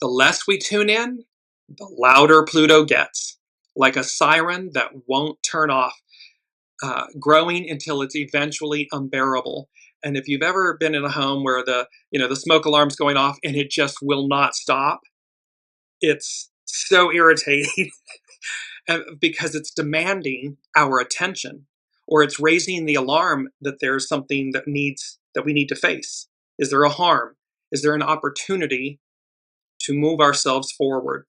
The less we tune in, the louder Pluto gets, like a siren that won't turn off, growing until it's eventually unbearable. And if you've ever been in a home where the smoke alarm's going off and it just will not stop, it's so irritating because it's demanding our attention, or it's raising the alarm that there's something that we need to face. Is there a harm? Is there an opportunity to move ourselves forward?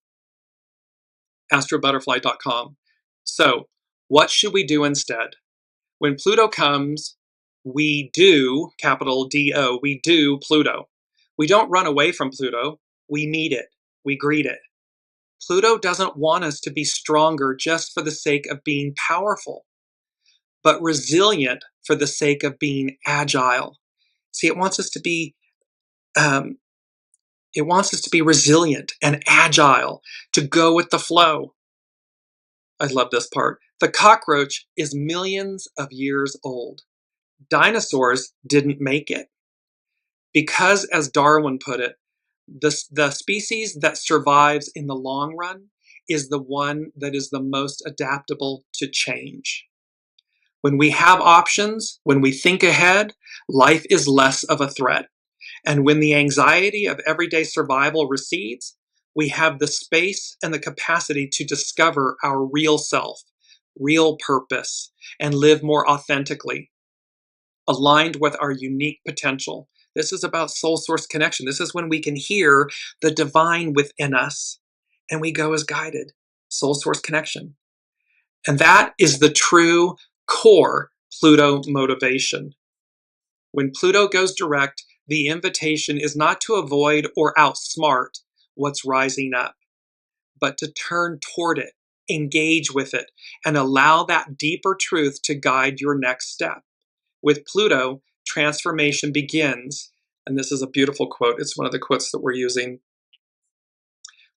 astrobutterfly.com. So, what should we do instead? When Pluto comes, we do, capital D-O, we do Pluto. We don't run away from Pluto. We meet it. We greet it. Pluto doesn't want us to be stronger just for the sake of being powerful, but resilient for the sake of being agile. See, it wants us to be resilient and agile, to go with the flow. I love this part. The cockroach is millions of years old. Dinosaurs didn't make it. Because, as Darwin put it, the species that survives in the long run is the one that is the most adaptable to change. When we have options, when we think ahead, life is less of a threat. And when the anxiety of everyday survival recedes, we have the space and the capacity to discover our real self, real purpose, and live more authentically, aligned with our unique potential. This is about soul source connection. This is when we can hear the divine within us and we go as guided. Soul source connection. And that is the true core Pluto motivation. When Pluto goes direct, the invitation is not to avoid or outsmart what's rising up, but to turn toward it, engage with it, and allow that deeper truth to guide your next step. With Pluto, transformation begins, and this is a beautiful quote. It's one of the quotes that we're using.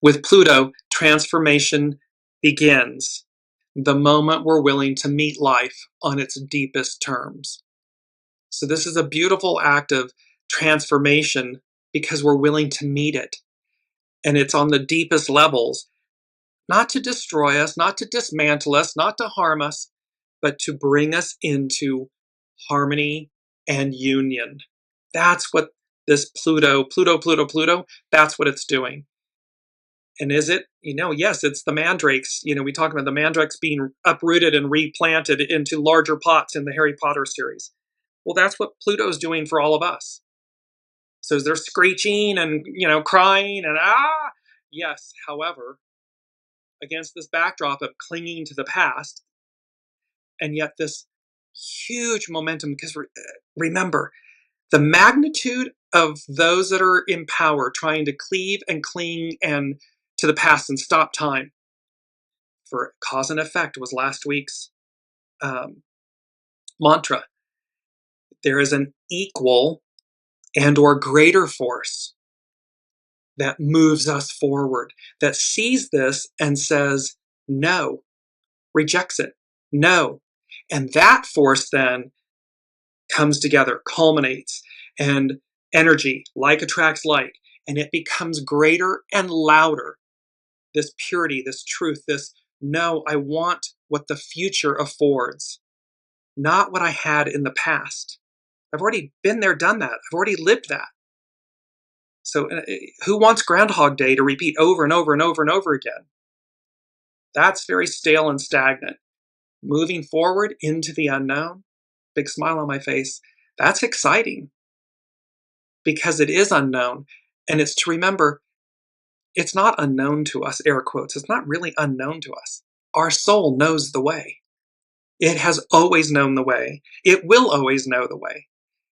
With Pluto, transformation begins the moment we're willing to meet life on its deepest terms. So this is a beautiful act of transformation because we're willing to meet it. And it's on the deepest levels, not to destroy us, not to dismantle us, not to harm us, but to bring us into harmony and union. That's what this Pluto, that's what it's doing. And is it? Yes, it's the mandrakes. We talk about the mandrakes being uprooted and replanted into larger pots in the Harry Potter series. Well, that's what Pluto's doing for all of us. So is there screeching and, crying and Yes, however, against this backdrop of clinging to the past, and yet this huge momentum, because remember, the magnitude of those that are in power trying to cleave and cling and to the past and stop time for cause and effect was last week's mantra. There is an equal and or greater force that moves us forward, that sees this and says no, rejects it, no. And that force then comes together, culminates, and energy, like attracts like, and it becomes greater and louder. This purity, this truth, this no, I want what the future affords, not what I had in the past. I've already been there, done that. I've already lived that. So who wants Groundhog Day to repeat over and over and over and over again? That's very stale and stagnant. Moving forward into the unknown, big smile on my face, that's exciting because it is unknown. And it's to remember it's not unknown to us, air quotes. It's not really unknown to us. Our soul knows the way. It has always known the way. It will always know the way.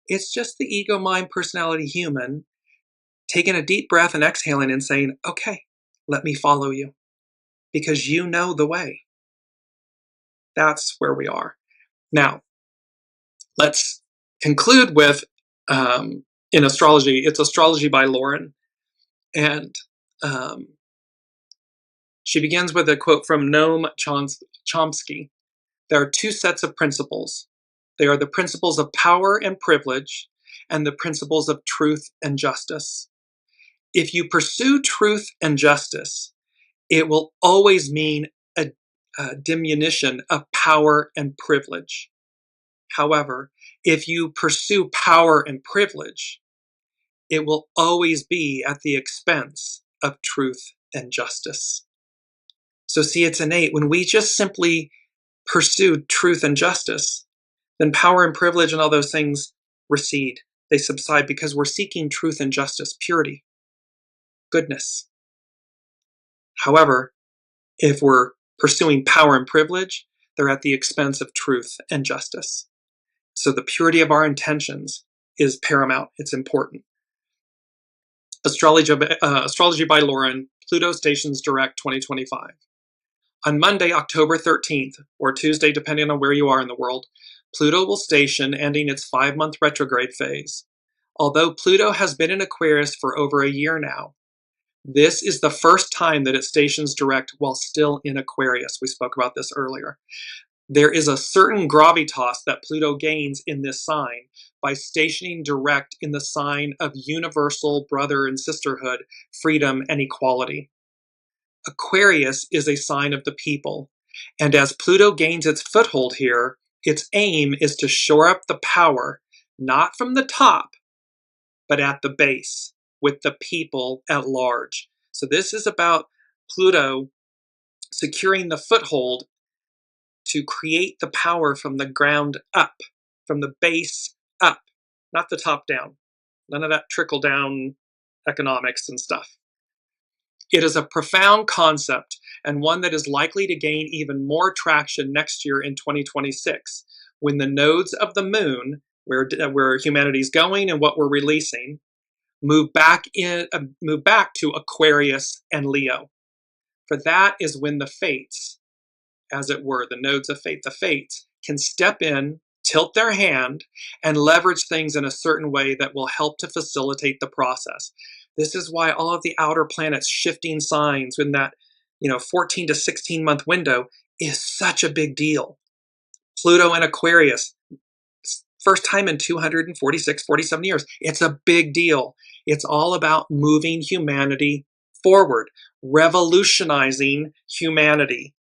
It's just the ego, mind, personality, human taking a deep breath and exhaling and saying, okay, let me follow you because you know the way. That's where we are. Now, let's conclude with, in astrology, it's Astrology by Lauren. And she begins with a quote from Noam Chomsky. There are two sets of principles. They are the principles of power and privilege and the principles of truth and justice. If you pursue truth and justice, it will always mean a diminution of power and privilege. However, if you pursue power and privilege, it will always be at the expense of truth and justice. So see, it's innate. When we just simply pursue truth and justice, then power and privilege and all those things recede. They subside because we're seeking truth and justice, purity, goodness. However, if we're pursuing power and privilege, they're at the expense of truth and justice. So the purity of our intentions is paramount. It's important. Astrology by Lauren, Pluto Stations Direct 2025. On Monday, October 13th, or Tuesday, depending on where you are in the world, Pluto will station, ending its 5-month retrograde phase. Although Pluto has been in Aquarius for over a year now, this is the first time that it stations direct while still in Aquarius. We spoke about this earlier. There is a certain gravitas that Pluto gains in this sign by stationing direct in the sign of universal brother and sisterhood, freedom, and equality. Aquarius is a sign of the people, and as Pluto gains its foothold here, its aim is to shore up the power, not from the top, but at the base, with the people at large. So this is about Pluto securing the foothold to create the power from the ground up, from the base up, not the top down. None of that trickle down economics and stuff. It is a profound concept and one that is likely to gain even more traction next year in 2026, when the nodes of the moon, where humanity's going and what we're releasing, move back to Aquarius and Leo. For that is when the fates, as it were, the nodes of fate, the fates, can step in, tilt their hand, and leverage things in a certain way that will help to facilitate the process. This is why all of the outer planets shifting signs in that 14 to 16 month window is such a big deal. Pluto and Aquarius, first time in 246, 47 years. It's a big deal. It's all about moving humanity forward, revolutionizing humanity,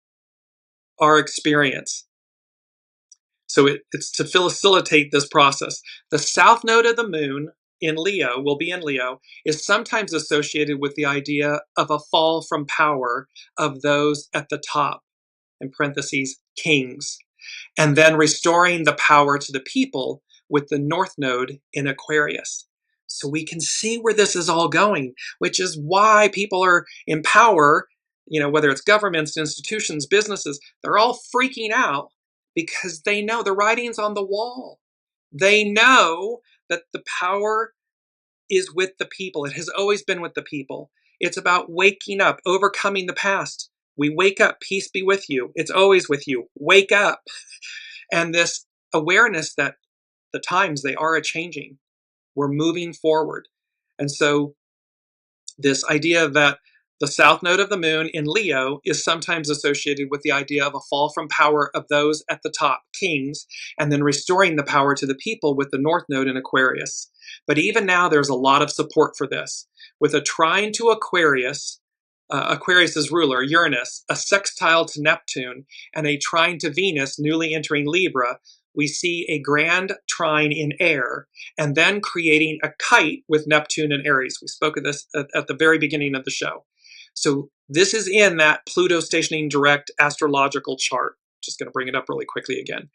our experience. So it's to facilitate this process. The south node of the moon in Leo, will be in Leo, is sometimes associated with the idea of a fall from power of those at the top, in parentheses, kings, and then restoring the power to the people with the north node in Aquarius. So we can see where this is all going, which is why people are in power, whether it's governments, institutions, businesses, they're all freaking out because they know the writing's on the wall. They know that the power is with the people. It has always been with the people. It's about waking up, overcoming the past. We wake up, peace be with you. It's always with you. Wake up. And this awareness that the times, they are a-changing. We're moving forward. And so this idea that the south node of the moon in Leo is sometimes associated with the idea of a fall from power of those at the top, kings, and then restoring the power to the people with the north node in Aquarius. But even now, there's a lot of support for this. With a trine to Aquarius, Aquarius's ruler, Uranus, a sextile to Neptune, and a trine to Venus, newly entering Libra, we see a grand trine in air, and then creating a kite with Neptune and Aries. We spoke of this at the very beginning of the show. So this is in that Pluto stationing direct astrological chart. Just going to bring it up really quickly again.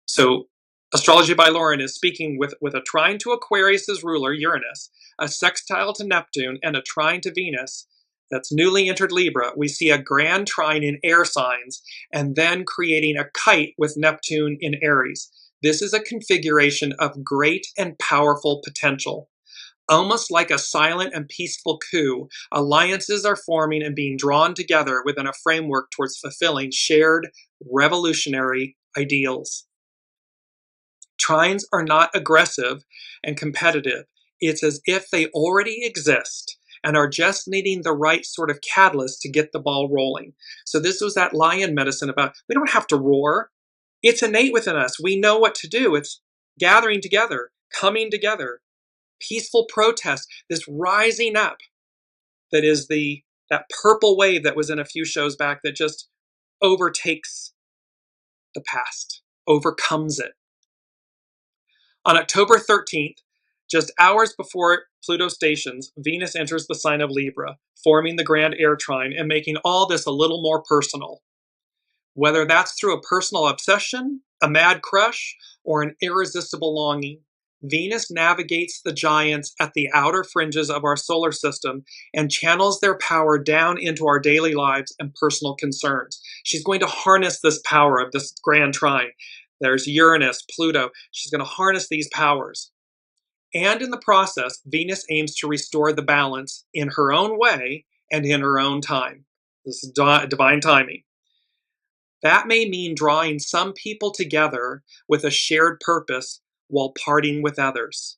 So Astrology by Lauren is speaking with a trine to Aquarius's ruler, Uranus, a sextile to Neptune, and a trine to Venus. that's newly entered Libra, we see a grand trine in air signs and then creating a kite with Neptune in Aries. This is a configuration of great and powerful potential. Almost like a silent and peaceful coup, alliances are forming and being drawn together within a framework towards fulfilling shared revolutionary ideals. Trines are not aggressive and competitive. It's as if they already exist and are just needing the right sort of catalyst to get the ball rolling. So this was that lion medicine about, we don't have to roar. It's innate within us. We know what to do. It's gathering together, coming together, peaceful protest, this rising up that is that purple wave that was in a few shows back that just overtakes the past, overcomes it. On October 13th, just hours before Pluto stations, Venus enters the sign of Libra, forming the grand air trine and making all this a little more personal. Whether that's through a personal obsession, a mad crush, or an irresistible longing, Venus navigates the giants at the outer fringes of our solar system and channels their power down into our daily lives and personal concerns. She's going to harness this power of this grand trine. There's Uranus, Pluto. She's going to harness these powers. And in the process, Venus aims to restore the balance in her own way and in her own time. This is divine timing. That may mean drawing some people together with a shared purpose while parting with others.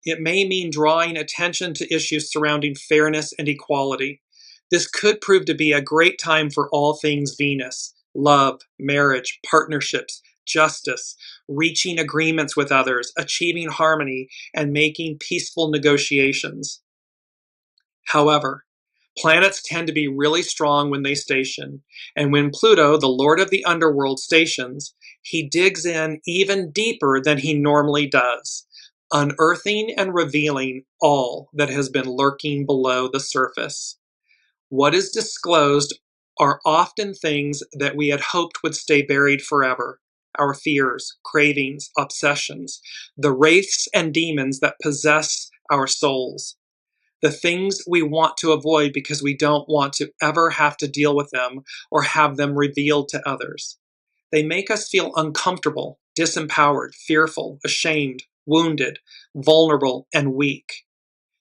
It may mean drawing attention to issues surrounding fairness and equality. This could prove to be a great time for all things Venus: love, marriage, partnerships, justice, reaching agreements with others, achieving harmony, and making peaceful negotiations. However, planets tend to be really strong when they station, and when Pluto, the lord of the underworld, stations, he digs in even deeper than he normally does, unearthing and revealing all that has been lurking below the surface. What is disclosed are often things that we had hoped would stay buried forever: our fears, cravings, obsessions, the wraiths and demons that possess our souls. The things we want to avoid because we don't want to ever have to deal with them or have them revealed to others. They make us feel uncomfortable, disempowered, fearful, ashamed, wounded, vulnerable, and weak.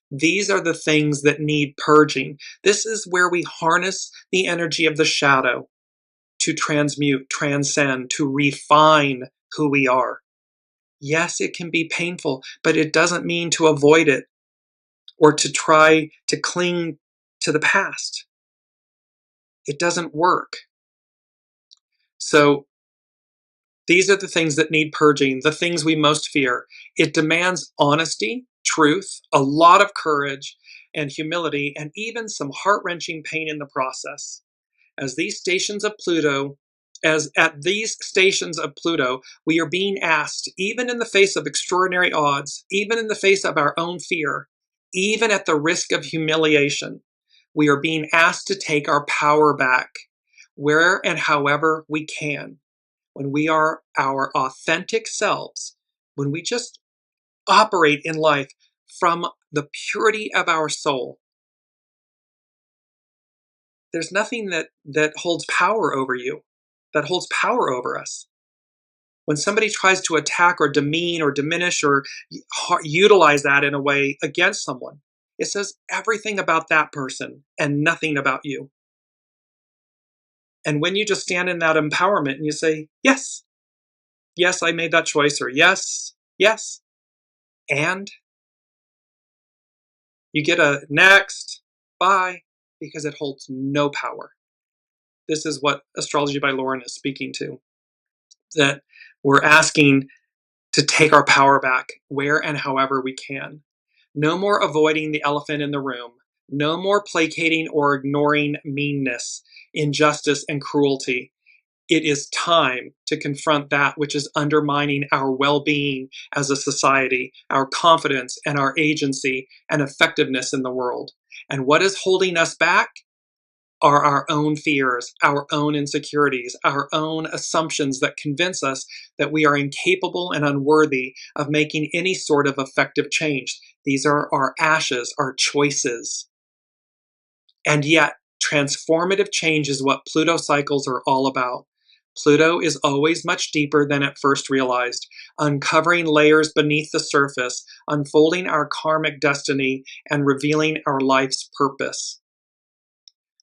These are the things that need purging. This is where we harness the energy of the shadow to transmute, transcend, to refine who we are. Yes, it can be painful, but it doesn't mean to avoid it or to try to cling to the past. It doesn't work. So these are the things that need purging, the things we most fear. It demands honesty, truth, a lot of courage and humility, and even some heart-wrenching pain in the process. At these stations of Pluto, we are being asked, even in the face of extraordinary odds, even in the face of our own fear, even at the risk of humiliation, we are being asked to take our power back, where and however we can. When we are our authentic selves, when we just operate in life from the purity of our soul, there's nothing that holds power over you, that holds power over us. When somebody tries to attack or demean or diminish or utilize that in a way against someone, it says everything about that person and nothing about you. And when you just stand in that empowerment and you say, yes, yes, I made that choice, or yes, yes, and you get a next, bye, because it holds no power. This is what Astrology by Lauren is speaking to, that we're asking to take our power back where and however we can. No more avoiding the elephant in the room. No more placating or ignoring meanness, injustice, and cruelty. It is time to confront that which is undermining our well-being as a society, our confidence and our agency and effectiveness in the world. And what is holding us back are our own fears, our own insecurities, our own assumptions that convince us that we are incapable and unworthy of making any sort of effective change. These are our ashes, our choices. And yet, transformative change is what Pluto cycles are all about. Pluto is always much deeper than at first realized, uncovering layers beneath the surface, unfolding our karmic destiny, and revealing our life's purpose.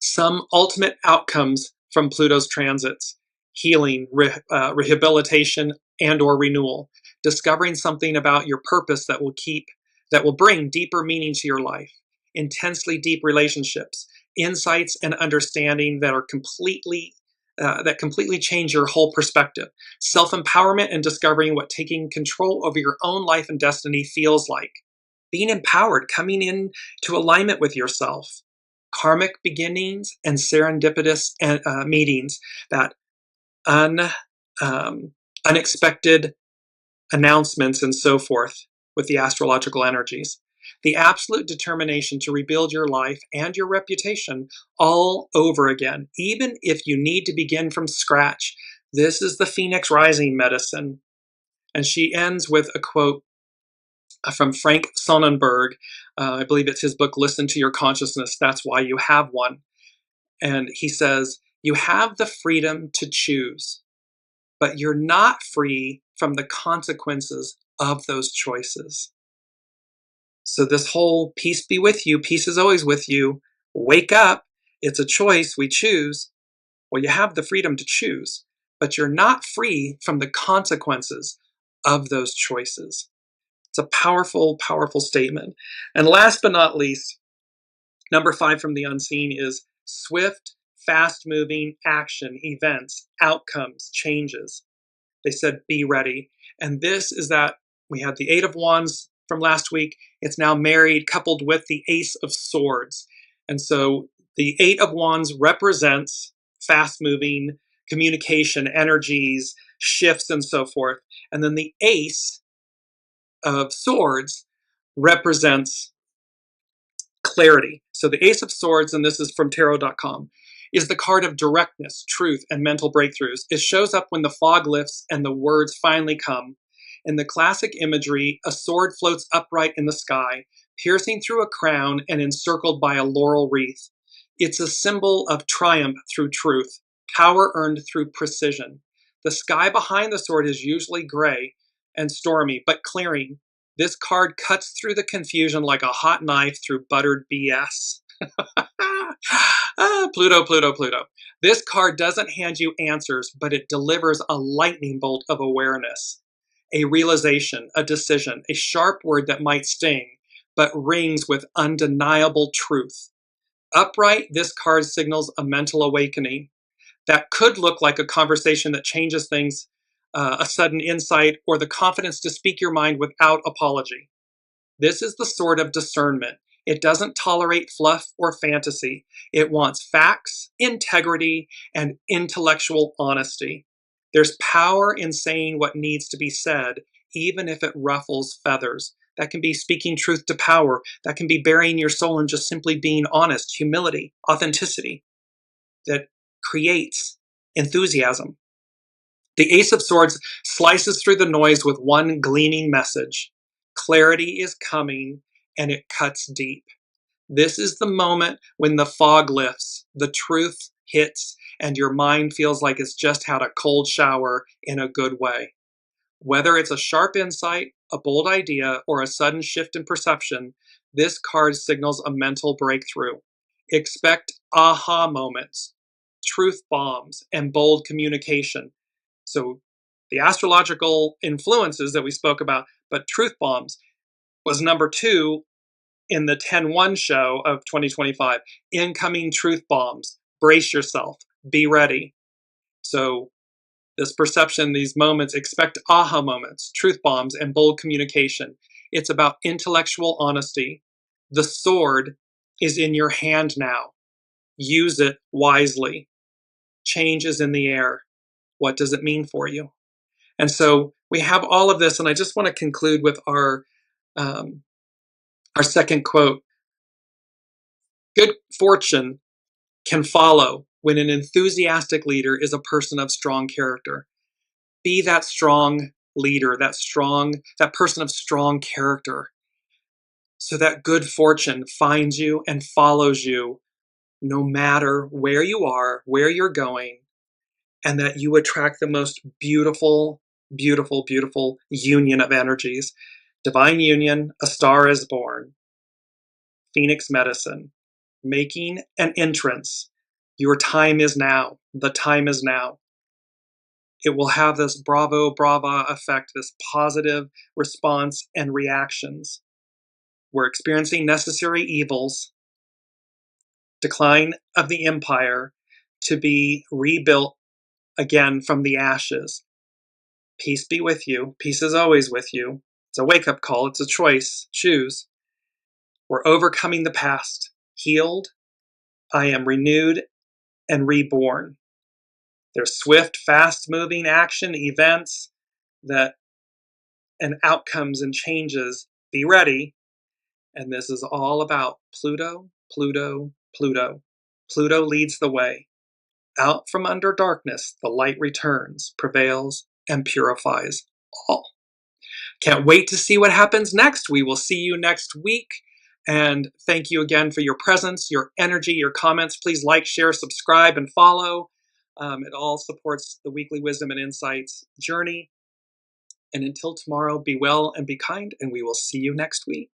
Some ultimate outcomes from Pluto's transits: healing, rehabilitation, and or renewal, discovering something about your purpose that will bring deeper meaning to your life, intensely deep relationships, insights and understanding that are completely change your whole perspective, self-empowerment and discovering what taking control over your own life and destiny feels like, being empowered, coming into alignment with yourself, karmic beginnings and serendipitous meetings, that unexpected announcements and so forth with the astrological energies. The absolute determination to rebuild your life and your reputation all over again, even if you need to begin from scratch. This is the Phoenix Rising medicine. And she ends with a quote from Frank Sonnenberg. I believe it's his book, Listen to Your Consciousness, That's Why You Have One. And he says, you have the freedom to choose, but you're not free from the consequences of those choices. So this whole peace be with you, peace is always with you, wake up, it's a choice, we choose. Well, you have the freedom to choose, but you're not free from the consequences of those choices. It's a powerful, powerful statement. And last but not least, number 5 from the unseen is swift, fast-moving action, events, outcomes, changes. They said, be ready. And this is that we had the 8 of Wands from last week. It's now married, coupled with the Ace of Swords. And so the 8 of Wands represents fast-moving communication, energies, shifts, and so forth. And then the Ace of Swords represents clarity. So the Ace of Swords, and this is from tarot.com, is the card of directness, truth, and mental breakthroughs. It shows up when the fog lifts and the words finally come. In the classic imagery, a sword floats upright in the sky, piercing through a crown and encircled by a laurel wreath. It's a symbol of triumph through truth, power earned through precision. The sky behind the sword is usually gray and stormy, but clearing. This card cuts through the confusion like a hot knife through buttered BS. Pluto, Pluto, Pluto. This card doesn't hand you answers, but it delivers a lightning bolt of awareness, a realization, a decision, a sharp word that might sting, but rings with undeniable truth. Upright, this card signals a mental awakening that could look like a conversation that changes things, a sudden insight, or the confidence to speak your mind without apology. This is the sword of discernment. It doesn't tolerate fluff or fantasy. It wants facts, integrity, and intellectual honesty. There's power in saying what needs to be said, even if it ruffles feathers. That can be speaking truth to power. That can be burying your soul and just simply being honest, humility, authenticity that creates enthusiasm. The Ace of Swords slices through the noise with one gleaming message. Clarity is coming, and it cuts deep. This is the moment when the fog lifts, the truth hits, and your mind feels like it's just had a cold shower in a good way. Whether it's a sharp insight, a bold idea, or a sudden shift in perception, this card signals a mental breakthrough. Expect aha moments, truth bombs, and bold communication. So the astrological influences that we spoke about, but truth bombs was number 2 in the 10-1 show of 2025. Incoming truth bombs. Brace yourself. Be ready. So this perception, these moments, expect aha moments, truth bombs, and bold communication. It's about intellectual honesty. The sword is in your hand now. Use it wisely. Change is in the air. What does it mean for you? And so we have all of this, and I just want to conclude with our second quote. Good fortune can follow when an enthusiastic leader is a person of strong character. Be that strong leader, that person of strong character, so that good fortune finds you and follows you no matter where you are, where you're going, and that you attract the most beautiful, beautiful, beautiful union of energies. Divine union, a star is born. Phoenix medicine, making an entrance. Your time is now. The time is now. It will have this bravo, brava effect, this positive response and reactions. We're experiencing necessary evils, decline of the empire, to be rebuilt again from the ashes. Peace be with you. Peace is always with you. It's a wake-up call. It's a choice. Choose. We're overcoming the past. Healed. I am renewed and reborn. There's swift, fast-moving action, events that and outcomes and changes. Be ready. And this is all about Pluto, Pluto, Pluto. Pluto leads the way. Out from under darkness, the light returns, prevails, and purifies all. Can't wait to see what happens next. We will see you next week. And thank you again for your presence, your energy, your comments. Please like, share, subscribe, and follow. It all supports the weekly Wisdom and Insights journey. And until tomorrow, be well and be kind, and we will see you next week.